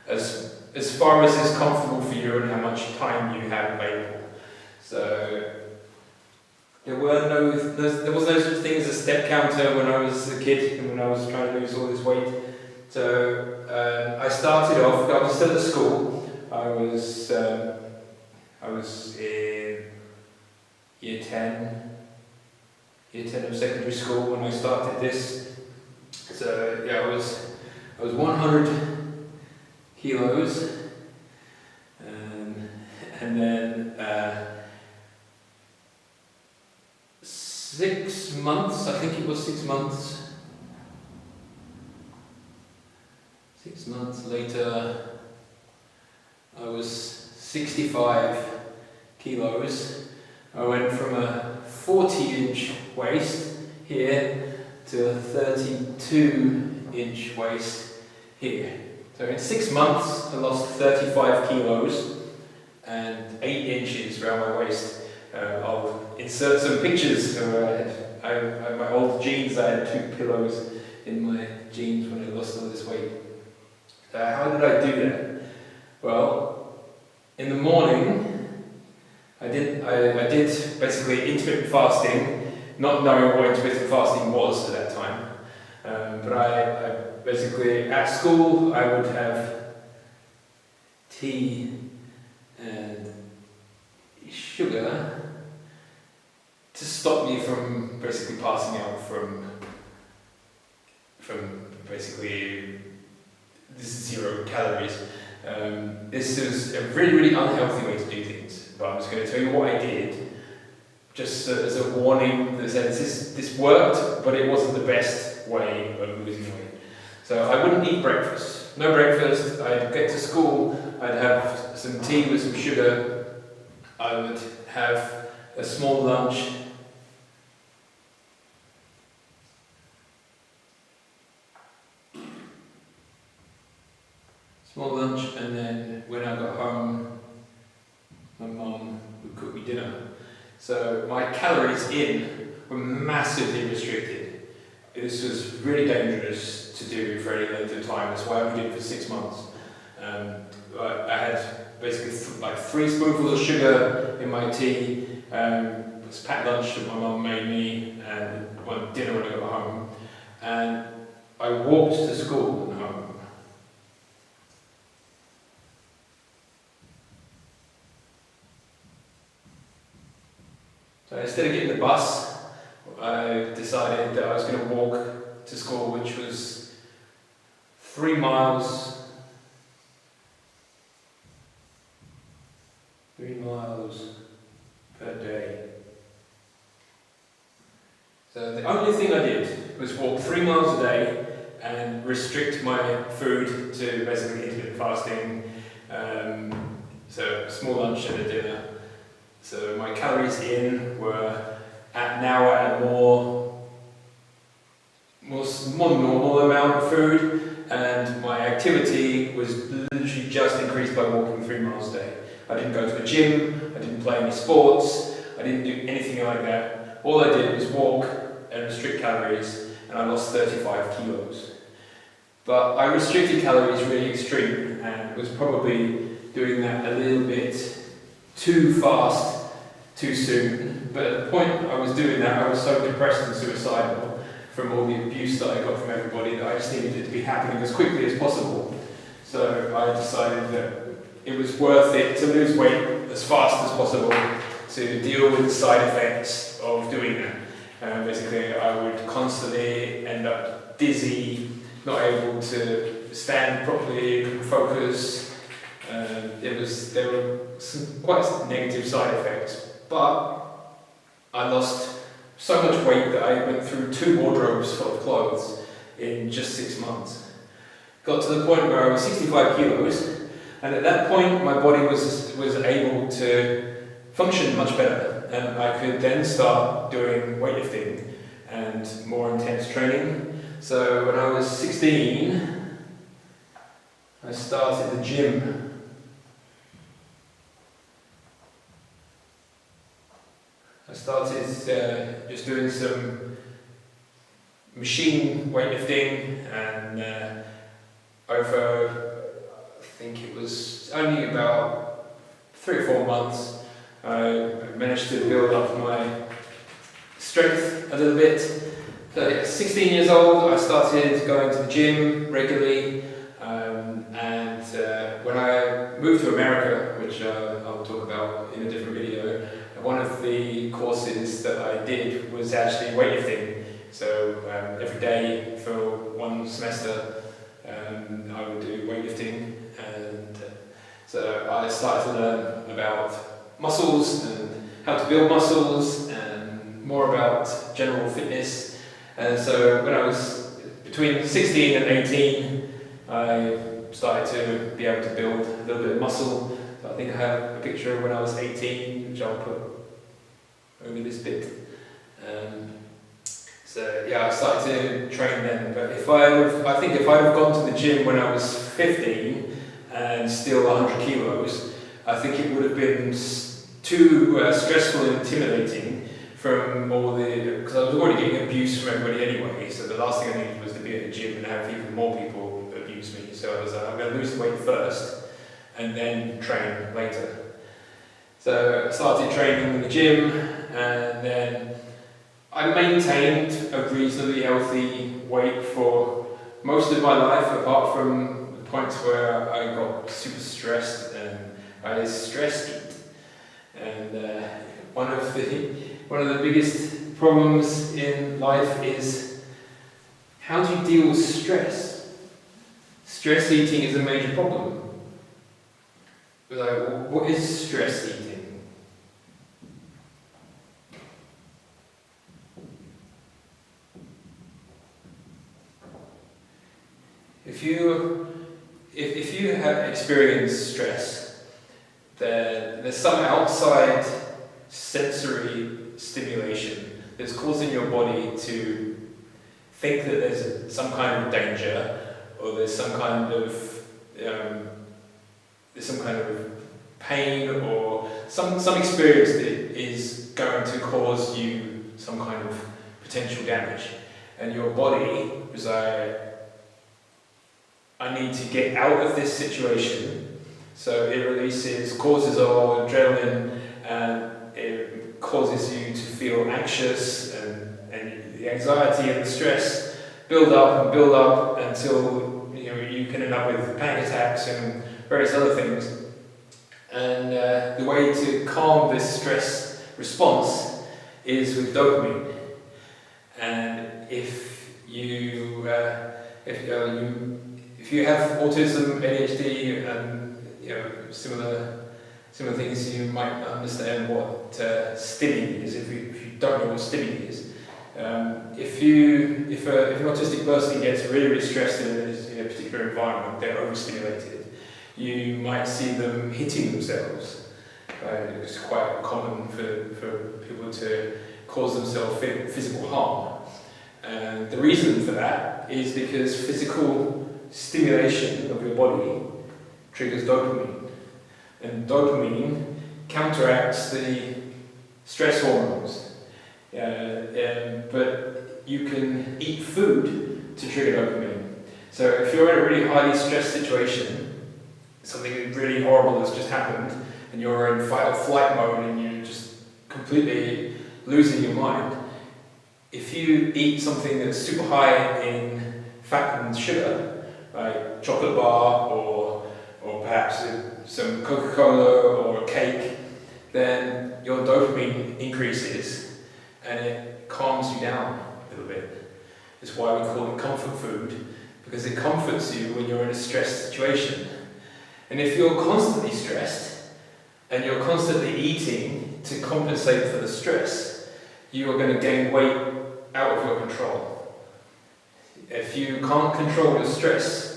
as far as is comfortable for you and how much time you have available. So there was no such thing as a step counter when I was a kid and when I was trying to lose all this weight. So I started off. I was still at school. I was in year 10 of secondary school when I started this. So yeah, I was 100 kilos, and then 6 months. I think it was 6 months. 6 months later, I was 65 kilos. I went from a 40-inch waist here to a 32-inch waist here. So in 6 months, I lost 35 kilos and 8 inches around my waist. I'll insert some pictures. I had my old jeans. I had 2 pillows in my jeans when I lost all this weight. How did I do that? Well, in the morning, I did basically intermittent fasting, not knowing what intermittent fasting was at that time. But I basically, at school, I would have tea and sugar to stop me from basically passing out from basically this is 0 calories. This is a really, really unhealthy way to do things, but I'm just going to tell you what I did, just as a warning that says this worked, but it wasn't the best way of losing weight. So I wouldn't eat breakfast. No breakfast. I'd get to school, I'd have some tea with some sugar, I would have a small lunch, and then when I got home, my mum would cook me dinner. So my calories in were massively restricted. This was really dangerous to do for any length of time. That's why I did it for 6 months. I had basically like 3 spoonfuls of sugar in my tea. It was packed lunch that my mum made me, and dinner when I got home. And I walked to school and home. So instead of getting the bus, I decided that I was going to walk to school, which was 3 miles 3 miles per day. So the only thing I did was walk 3 miles a day and restrict my food to basically intermittent fasting, so small lunch and a dinner. So my calories in were now at a more normal amount of food, and my activity was literally just increased by walking 3 miles a day. I didn't go to the gym, I didn't play any sports, I didn't do anything like that. All I did was walk and restrict calories, and I lost 35 kilos. But I restricted calories really extreme, and was probably doing that a little bit too fast, too soon. But at the point I was doing that, I was so depressed and suicidal from all the abuse that I got from everybody that I just needed it to be happening as quickly as possible. So I decided that it was worth it to lose weight as fast as possible to deal with the side effects of doing that. Basically, I would constantly end up dizzy, not able to stand properly, couldn't focus. There were some quite negative side effects, but I lost so much weight that I went through 2 wardrobes full of clothes in just 6 months. Got to the point where I was 65 kilos, and at that point my body was able to function much better, and I could then start doing weightlifting and more intense training. So when I was 16, I started the gym. I started just doing some machine weightlifting, and over, I think it was only about 3 or 4 months, I managed to build up my strength a little bit. So at 16 years old, I started going to the gym regularly, and when I moved to America, which I'll talk about in a different video, one of the courses that I did was actually weightlifting. So every day for 1 semester, I would do weightlifting, and so I started to learn about muscles and how to build muscles and more about general fitness. And so when I was between 16 and 18, I started to be able to build a little bit of muscle. So I think I have a picture of when I was 18, which I'll put over this bit. So yeah, I started to train then. But I think if I'd have gone to the gym when I was 15 and still 100 kilos, I think it would have been too stressful and intimidating from all the, because I was already getting abuse from everybody anyway, so the last thing I needed was to be at a gym and have even more people abuse me. So I was like, I'm going to lose the weight first and then train later. So I started training in the gym, and then I maintained a reasonably healthy weight for most of my life, apart from the points where I got super stressed and I stress eat. And one of the biggest problems in life is, how do you deal with stress? Stress eating is a major problem. Like, what is stress eating? If you have experienced stress, then there's some outside sensory stimulation that's causing your body to think that there's some kind of danger, or there's some kind of pain, or some experience that is going to cause you some kind of potential damage, and your body is like, I need to get out of this situation, so it releases cortisol, adrenaline, and it causes you to feel anxious, and the anxiety and the stress build up until you can end up with panic attacks and various other things. And the way to calm this stress response is with dopamine. And if you have autism, ADHD, and similar some of the things you might understand what stimming is if you don't know what stimming is. If an autistic person gets really stressed in a particular environment, they're overstimulated, you might see them hitting themselves. It's quite common for people to cause themselves physical harm. And the reason for that is because physical stimulation of your body triggers dopamine. And dopamine counteracts the stress hormones. But you can eat food to trigger dopamine. So if you're in a really highly stressed situation, something really horrible has just happened, and you're in fight or flight mode and you're just completely losing your mind, if you eat something that's super high in fat and sugar, like chocolate bar or perhaps some Coca-Cola or a cake, then your dopamine increases and it calms you down a little bit. It's why we call it comfort food, because it comforts you when you're in a stressed situation. And if you're constantly stressed and you're constantly eating to compensate for the stress, you are going to gain weight out of your control. If you can't control your stress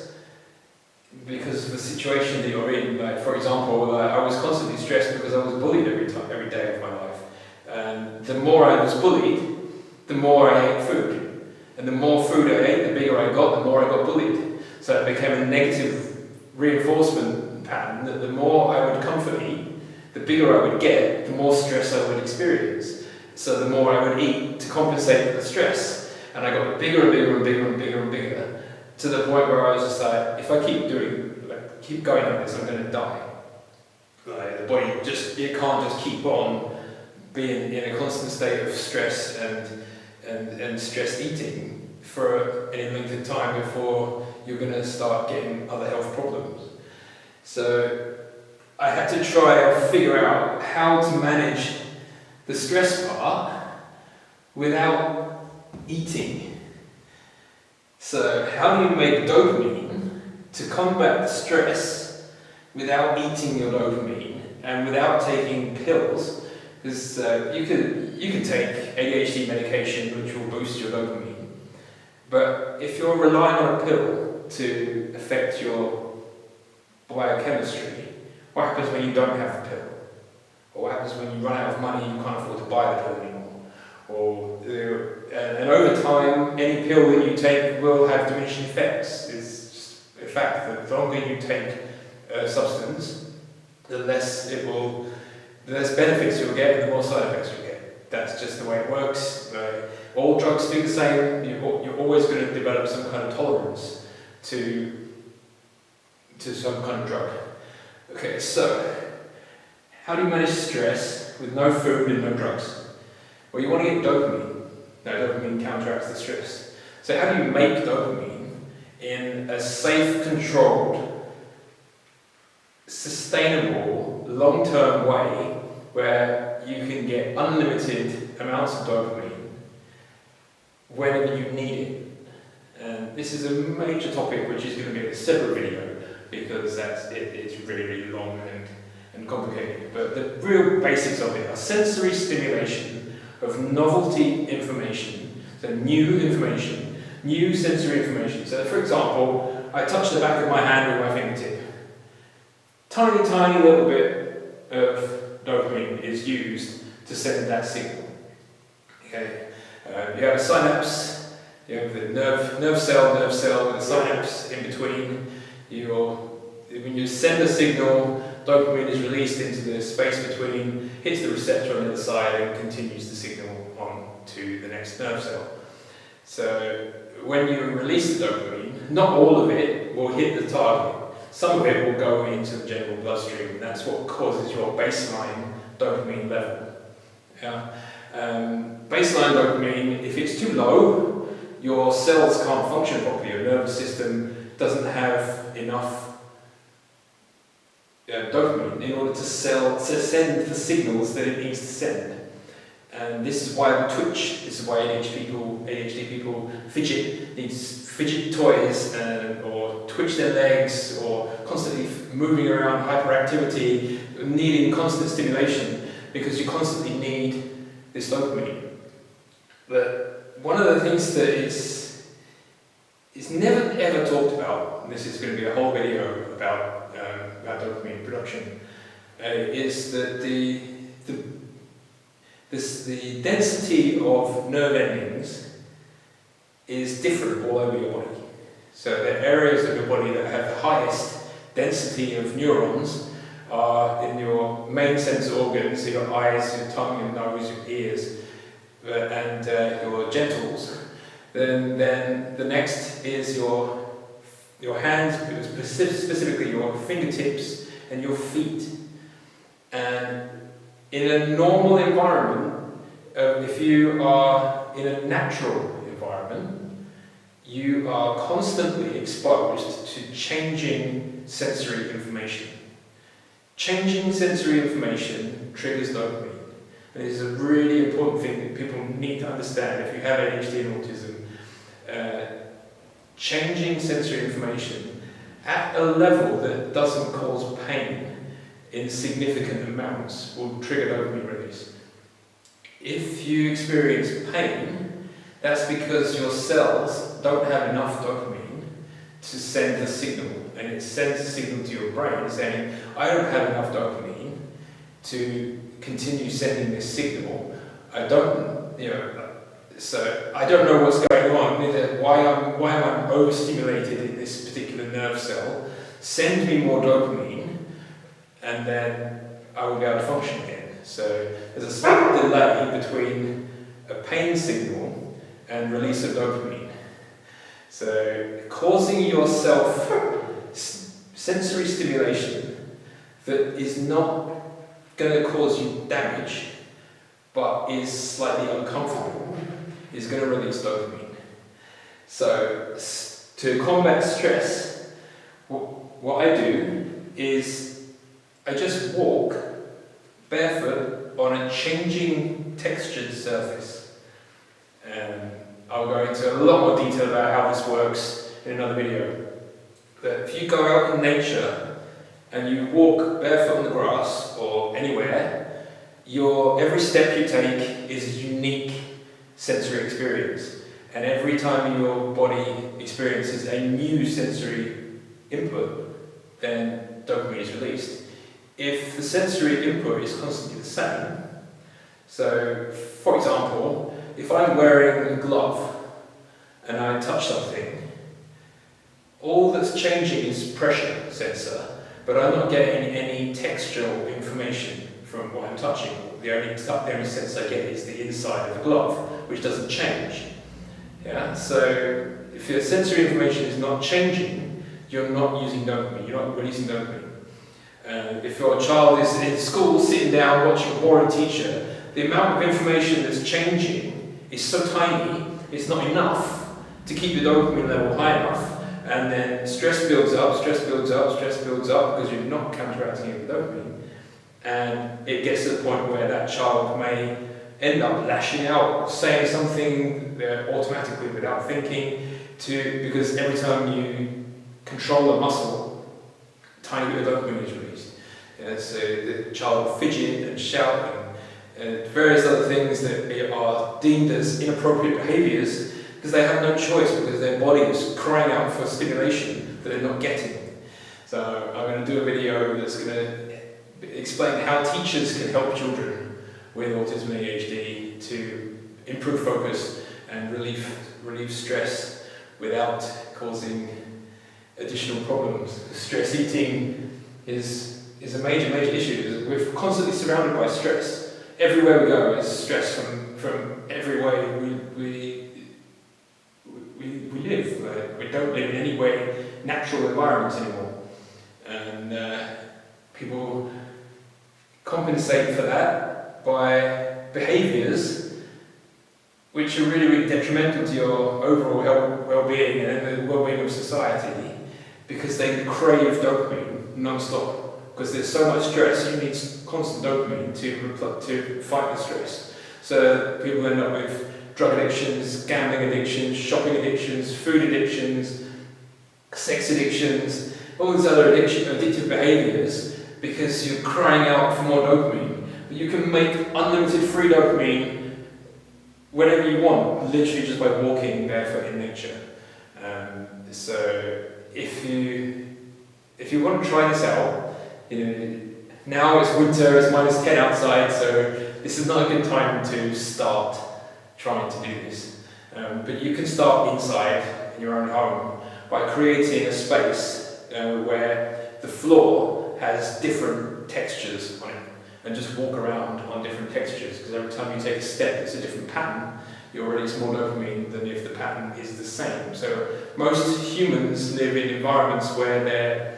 because of the situation that you're in, like for example, I was constantly stressed because I was bullied every day of my life. And the more I was bullied, the more I ate food. And the more food I ate, the bigger I got, the more I got bullied. So it became a negative reinforcement pattern that the more I would comfort eat, the bigger I would get, the more stress I would experience. So the more I would eat to compensate for the stress. And I got bigger and bigger and bigger and bigger and bigger, to the point where I was just like, if I keep going like this, I'm going to die. Like, the body it can't just keep on being in a constant state of stress and stress eating for any length of time before you're going to start getting other health problems. So I had to try and figure out how to manage the stress part without eating. So how do you make dopamine to combat the stress without eating your dopamine and without taking pills? Because you can take ADHD medication which will boost your dopamine, but if you're relying on a pill to affect your biochemistry, what happens when you don't have the pill? Or what happens when you run out of money and you can't afford to buy the pill anymore? And over time, any pill that you take will have diminishing effects. It's just a fact that the longer you take a substance, the less benefits you'll get and the more side effects you'll get. That's just the way it works. All drugs do the same. You're always going to develop some kind of tolerance to some kind of drug. Okay, so how do you manage stress with no food and no drugs? Well, you want to get dopamine. Now, dopamine counteracts the stress. So how do you make dopamine in a safe, controlled, sustainable, long-term way where you can get unlimited amounts of dopamine whenever you need it? And this is a major topic which is going to be a separate video because it's really, really long and complicated. But the real basics of it are sensory stimulation of novelty information, so new information, new sensory information. So for example, I touch the back of my hand with my fingertip. Tiny, tiny little bit of dopamine is used to send that signal. Okay, you have a synapse, you have the nerve cell with a synapse in between. When you send a signal, dopamine is released into the space between, hits the receptor on the other side and continues the signal on to the next nerve cell. So when you release the dopamine, not all of it will hit the target. Some of it will go into the general bloodstream, and that's what causes your baseline dopamine level. Yeah? Baseline dopamine, if it's too low, your cells can't function properly. Your nervous system doesn't have enough dopamine in order to send the signals that it needs to send. And this is why we twitch. This is why ADHD people fidget, needs fidget toys or twitch their legs or constantly moving around, hyperactivity, needing constant stimulation because you constantly need this dopamine. But one of the things that is never ever talked about, and this is going to be a whole video about dopamine production, is that the density of nerve endings is different all over your body. So the areas of your body that have the highest density of neurons are in your main sense organs, so your eyes, your tongue, your nose, your ears, and your genitals. Then the next is your hands, specifically your fingertips and your feet. And in a normal environment, if you are in a natural environment, you are constantly exposed to changing sensory information. Changing sensory information triggers dopamine. And this is a really important thing that people need to understand if you have ADHD and autism. Changing sensory information at a level that doesn't cause pain in significant amounts will trigger dopamine release. If you experience pain, that's because your cells don't have enough dopamine to send a signal, and it sends a signal to your brain saying, I don't have enough dopamine to continue sending this signal. So I don't know what's going on, why am I overstimulated in this particular nerve cell? Send me more dopamine, and then I will be able to function again. So there's a slight delay between a pain signal and release of dopamine. So causing yourself sensory stimulation that is not going to cause you damage, but is slightly uncomfortable, is going to release dopamine. So to combat stress, what I do is I just walk barefoot on a changing textured surface. I'll go into a lot more detail about how this works in another video. But if you go out in nature and you walk barefoot on the grass or anywhere, every step you take is a unique sensory experience. And every time your body experiences a new sensory input, then dopamine is released. If the sensory input is constantly the same, so for example, if I'm wearing a glove and I touch something, all that's changing is pressure sensor, but I'm not getting any textural information from what I'm touching. The only sense I get is the inside of the glove, which doesn't change. Yeah? So if your sensory information is not changing, you're not using dopamine, you're not releasing dopamine. If your child is in school sitting down watching a boring teacher, the amount of information that's changing is so tiny, it's not enough to keep the dopamine level high enough, and then stress builds up because you're not counteracting it with dopamine, and it gets to the point where that child may end up lashing out, saying something automatically without thinking, because every time you control a muscle, tiny bit of dopamine is released. So the child will fidget and shout and various other things that are deemed as inappropriate behaviours because they have no choice, because their body is crying out for stimulation that they're not getting. So I'm going to do a video that's going to explain how teachers can help children with autism and ADHD to improve focus and relieve stress without causing additional problems. Stress eating is a major issue. We're constantly surrounded by stress. Everywhere we go is stress from every way we live. We don't live in any way natural environments anymore. And people compensate for that by behaviours which are really, really detrimental to your overall well-being and the well-being of society, because they crave dopamine non-stop. Because there's so much stress, you need constant dopamine to fight the stress. So people end up with drug addictions, gambling addictions, shopping addictions, food addictions, sex addictions, all these other addictive behaviours because you're crying out for more dopamine. But you can make unlimited free dopamine whenever you want, literally just by walking barefoot in nature. So if you want to try this out, now it's winter, it's -10 outside, so this is not a good time to start trying to do this. But you can start inside in your own home by creating a space where the floor has different textures on it, and just walk around on different textures, because every time you take a step it's a different pattern. You'll release more dopamine than if the pattern is the same. So most humans live in environments where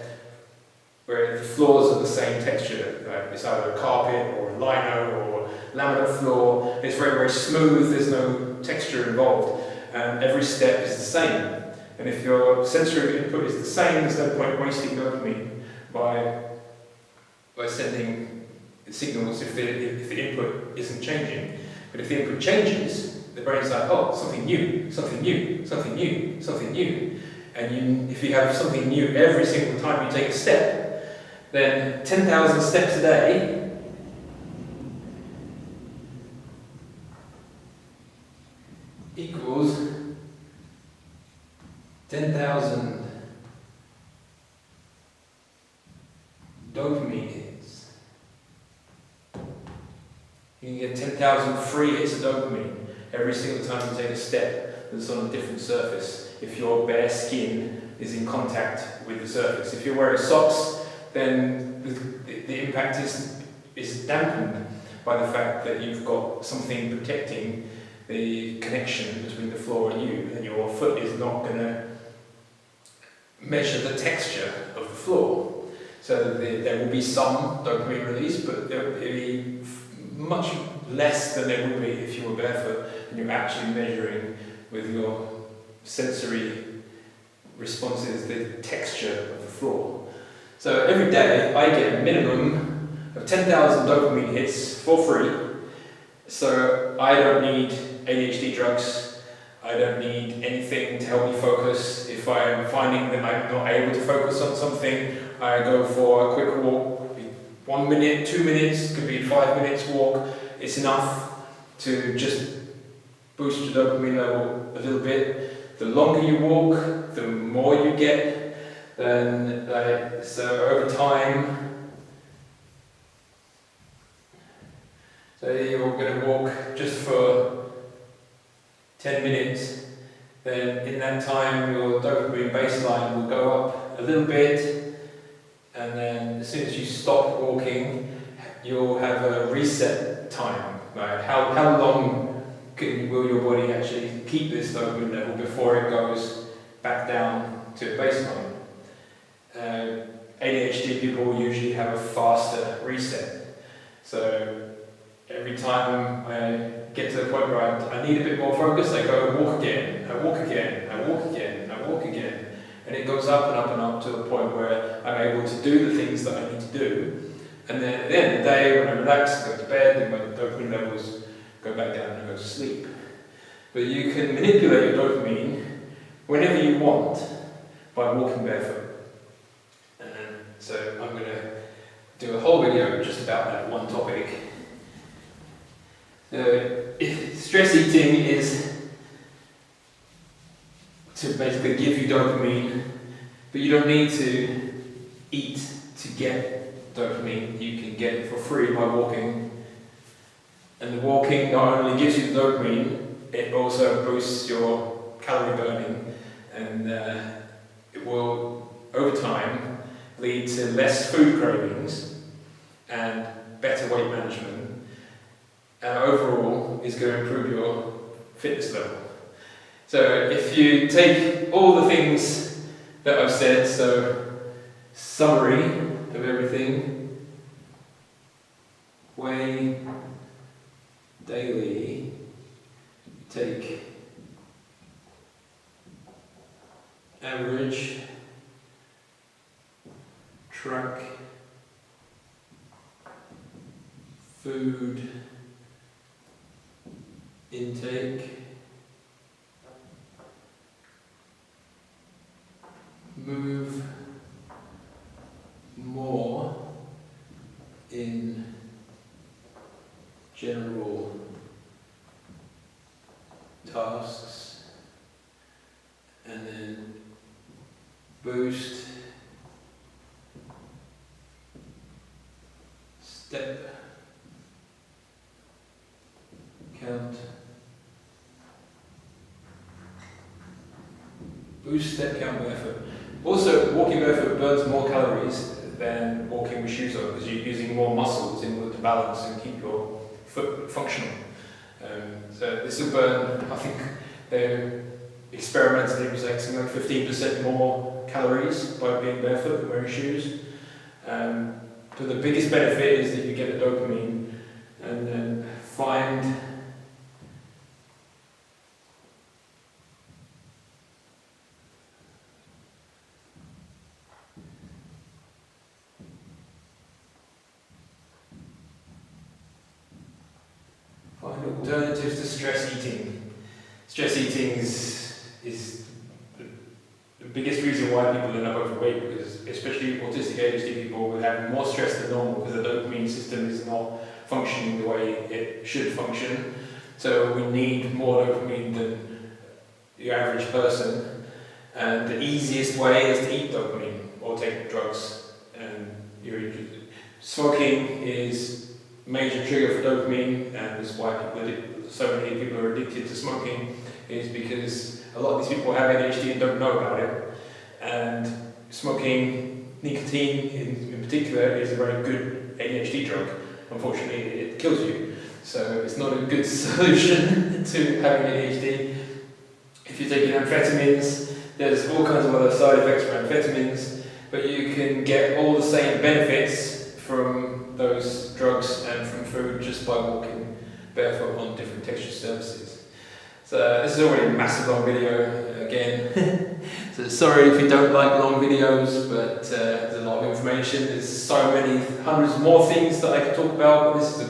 the floors are the same texture. It's either a carpet or a lino or laminate floor. It's very, very smooth, there's no texture involved. Every step is the same. And if your sensory input is the same, there's no point wasting dopamine by sending signals if the input isn't changing. But if the input changes, the brain's like, oh, something new, something new, something new, something new. And if you have something new every single time you take a step, then 10,000 steps a day equals 10,000 dopamine hits. You can get 10,000 free hits of dopamine every single time you take a step that's on a different surface, if your bare skin is in contact with the surface. If you're wearing socks, then the impact is dampened by the fact that you've got something protecting the connection between the floor and you, and your foot is not going to measure the texture of the floor. So there will be some dopamine release, but there will be much less than there would be if you were barefoot and you're actually measuring with your sensory responses the texture of the floor. So every day I get a minimum of 10,000 dopamine hits for free. So I don't need ADHD drugs, I don't need anything to help me focus. If I'm finding that I'm not able to focus on something, I go for a quick walk. 1 minute, 2 minutes, could be 5 minutes walk. It's enough to just boost your dopamine level a little bit. The longer you walk, the more you get. And so over time, so you're going to walk just for 10 minutes. Then in that time, your dopamine baseline will go up a little bit. And then as soon as you stop walking, you'll have a reset time. Right? How long will your body actually keep this dopamine level before it goes back down to baseline? ADHD people usually have a faster reset. So every time I get to the point where I need a bit more focus, I go walk again, I walk again, I walk again, I walk again. And it goes up and up and up to the point where I'm able to do the things that I need to do. And then at the end of the day, when I relax, I go to bed, and my dopamine levels go back down and I go to sleep. But you can manipulate your dopamine whenever you want by walking barefoot. And so I'm going to do a whole video just about that one topic. Stress eating is to basically give you dopamine, but you don't need to eat to get dopamine. You can get it for free by walking. And the walking not only gives you the dopamine, it also boosts your calorie burning, and it will, over time, lead to less food cravings and better weight management, and overall is going to improve your fitness level. So if you take all the things that I've said, so summary of everything, weigh daily, take average, track food intake, move more general tasks, and then boost, step count, boost step count barefoot. Also, walking barefoot burns more calories than walking with shoes on because you're using more muscles in order to balance and keep your foot functional. So this will burn, I think they're experimentally it was like something like 15% more calories by being barefoot than wearing shoes. But the biggest benefit is that you get the dopamine, and then find alternatives to stress eating. Stress eating is the biggest reason why people end up overweight, because especially autistic ADHD people will have more stress than normal because the dopamine system is not functioning the way it should function. So we need more dopamine than the average person, and the easiest way is to eat dopamine or take drugs. And smoking is a major trigger for dopamine, and that's why so many people are addicted to smoking, is because a lot of these people have ADHD and don't know about it. And smoking, nicotine in particular, is a very good ADHD drug. Unfortunately, it kills you. So it's not a good solution to having ADHD. If you're taking amphetamines, there's all kinds of other side effects for amphetamines, but you can get all the same benefits from those drugs and from food just by walking barefoot on different texture surfaces. So this is already a massive long video again. So sorry if you don't like long videos, but there's a lot of information. There's so many, hundreds more things that I could talk about, but this is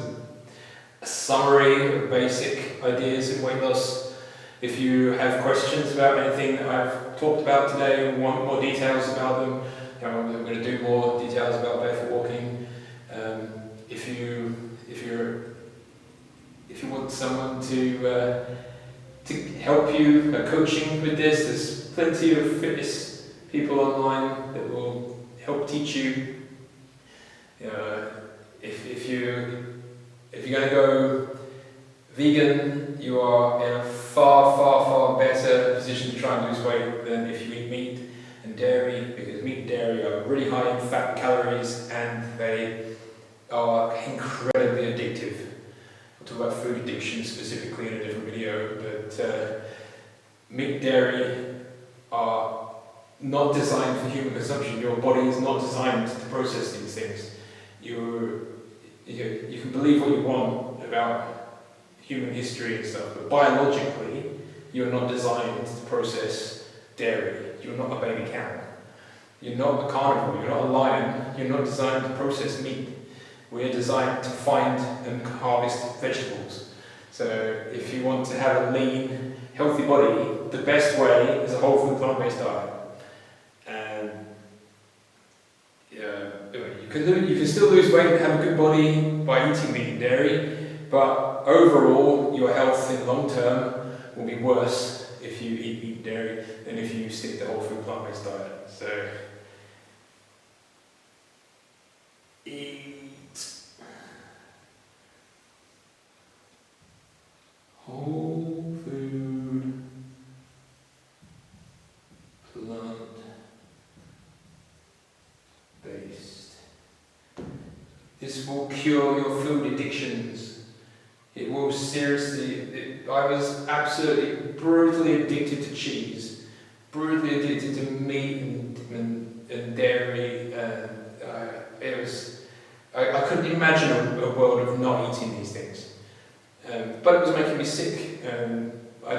a summary of basic ideas in weight loss. If you have questions about anything that I've talked about today and want more details about them, I'm going to do more details about barefoot walking. If you want someone to help you coaching with this, there's plenty of fitness people online that will help teach you. If you're going to go vegan, you are in a far better position to try and lose weight than if you eat meat and dairy, because meat and dairy are really high in fat and calories, and they are incredibly addictive. We'll talk about food addiction specifically in a different video, but meat and dairy are not designed for human consumption. Your body is not designed to process these things. You can believe what you want about human history and stuff, but biologically, you're not designed to process dairy. You're not a baby cow. You're not a carnivore. You're not a lion. You're not designed to process meat. We're designed to find and harvest vegetables. So if you want to have a lean, healthy body, the best way is a whole food plant-based diet. And you can still lose weight and have a good body by eating meat and dairy, but overall your health in the long term will be worse if you eat meat and dairy than if you stick to whole food plant-based diet. So eat whole food plant-based. This will cure your food addictions. It will seriously. I was absolutely brutally addicted to cheese, brutally addicted to meat and dairy, and I couldn't imagine a world of not eating these things. But it was making me sick. I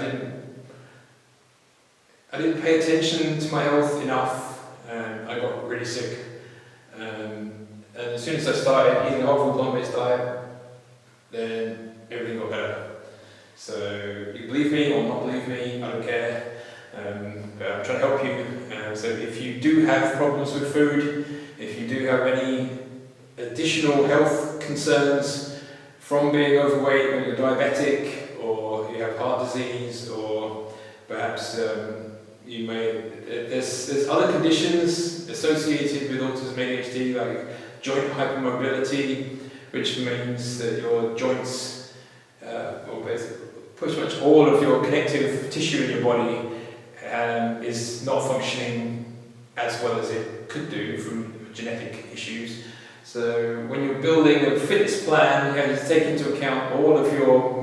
didn't pay attention to my health enough, and I got really sick. And as soon as I started eating a whole food plant-based diet, then everything got better. So you believe me or not believe me, I don't care. But I'm trying to help you. So if you do have problems with food, if you do have any additional health concerns from being overweight when you're diabetic, or you have heart disease, or perhaps there's other conditions associated with autism ADHD, like joint hypermobility, which means that your joints, or pretty much all of your connective tissue in your body is not functioning as well as it could do from genetic issues. So when you're building a fitness plan, you have to take into account all of your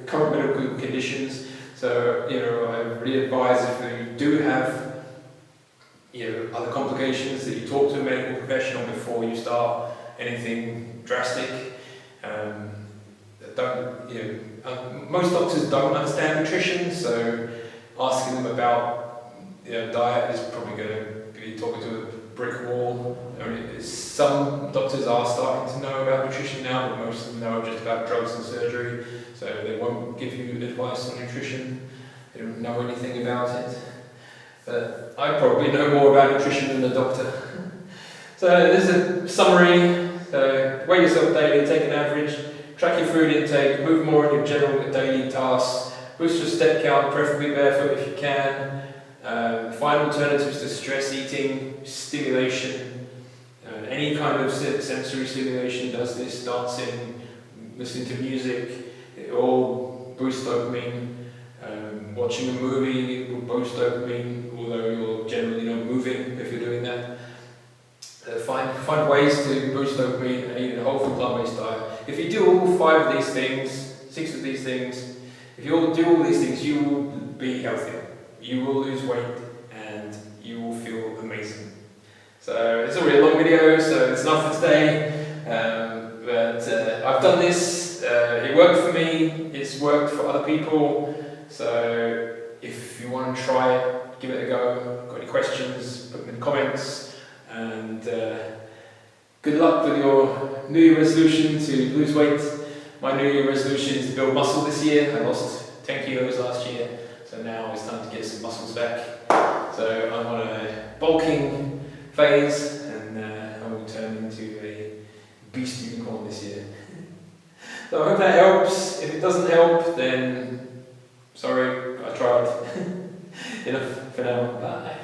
current medical conditions. So, I really advise, if you do have other complications, that you talk to a medical professional before you start anything drastic. Most doctors don't understand nutrition, so asking them about diet is probably going to be talking to a brick wall. Some doctors are starting to know about nutrition now, but most of them know just about drugs and surgery, so they won't give you advice on nutrition. They don't know anything about it. But I probably know more about nutrition than the doctor. So there's a summary. So weigh yourself daily, take an average, track your food intake, move more in your general daily tasks, boost your step count, preferably barefoot if you can. Find alternatives to stress eating, stimulation, any kind of sensory stimulation does this, dancing, listening to music, it all boosts dopamine. Watching a movie will boost dopamine, although you're generally not moving if you're doing that. Find ways to boost dopamine and eat a whole food plant-based diet. If you do all 5 of these things, 6 of these things, if you all do all these things, you will be healthier. You will lose weight and you will feel amazing. So it's already a long video, so it's enough for today. But I've done this, it worked for me, it's worked for other people. So if you want to try it, give it a go. Got any questions, put them in the comments. And good luck with your New Year resolution to lose weight. My New Year resolution is to build muscle this year. I lost 10 kilos last year, so now it's time to get some muscles back. So I'm on a bulking phase, and I will turn into a beast unicorn this year. So I hope that helps. If it doesn't help, then sorry, I tried. Enough for now. Bye.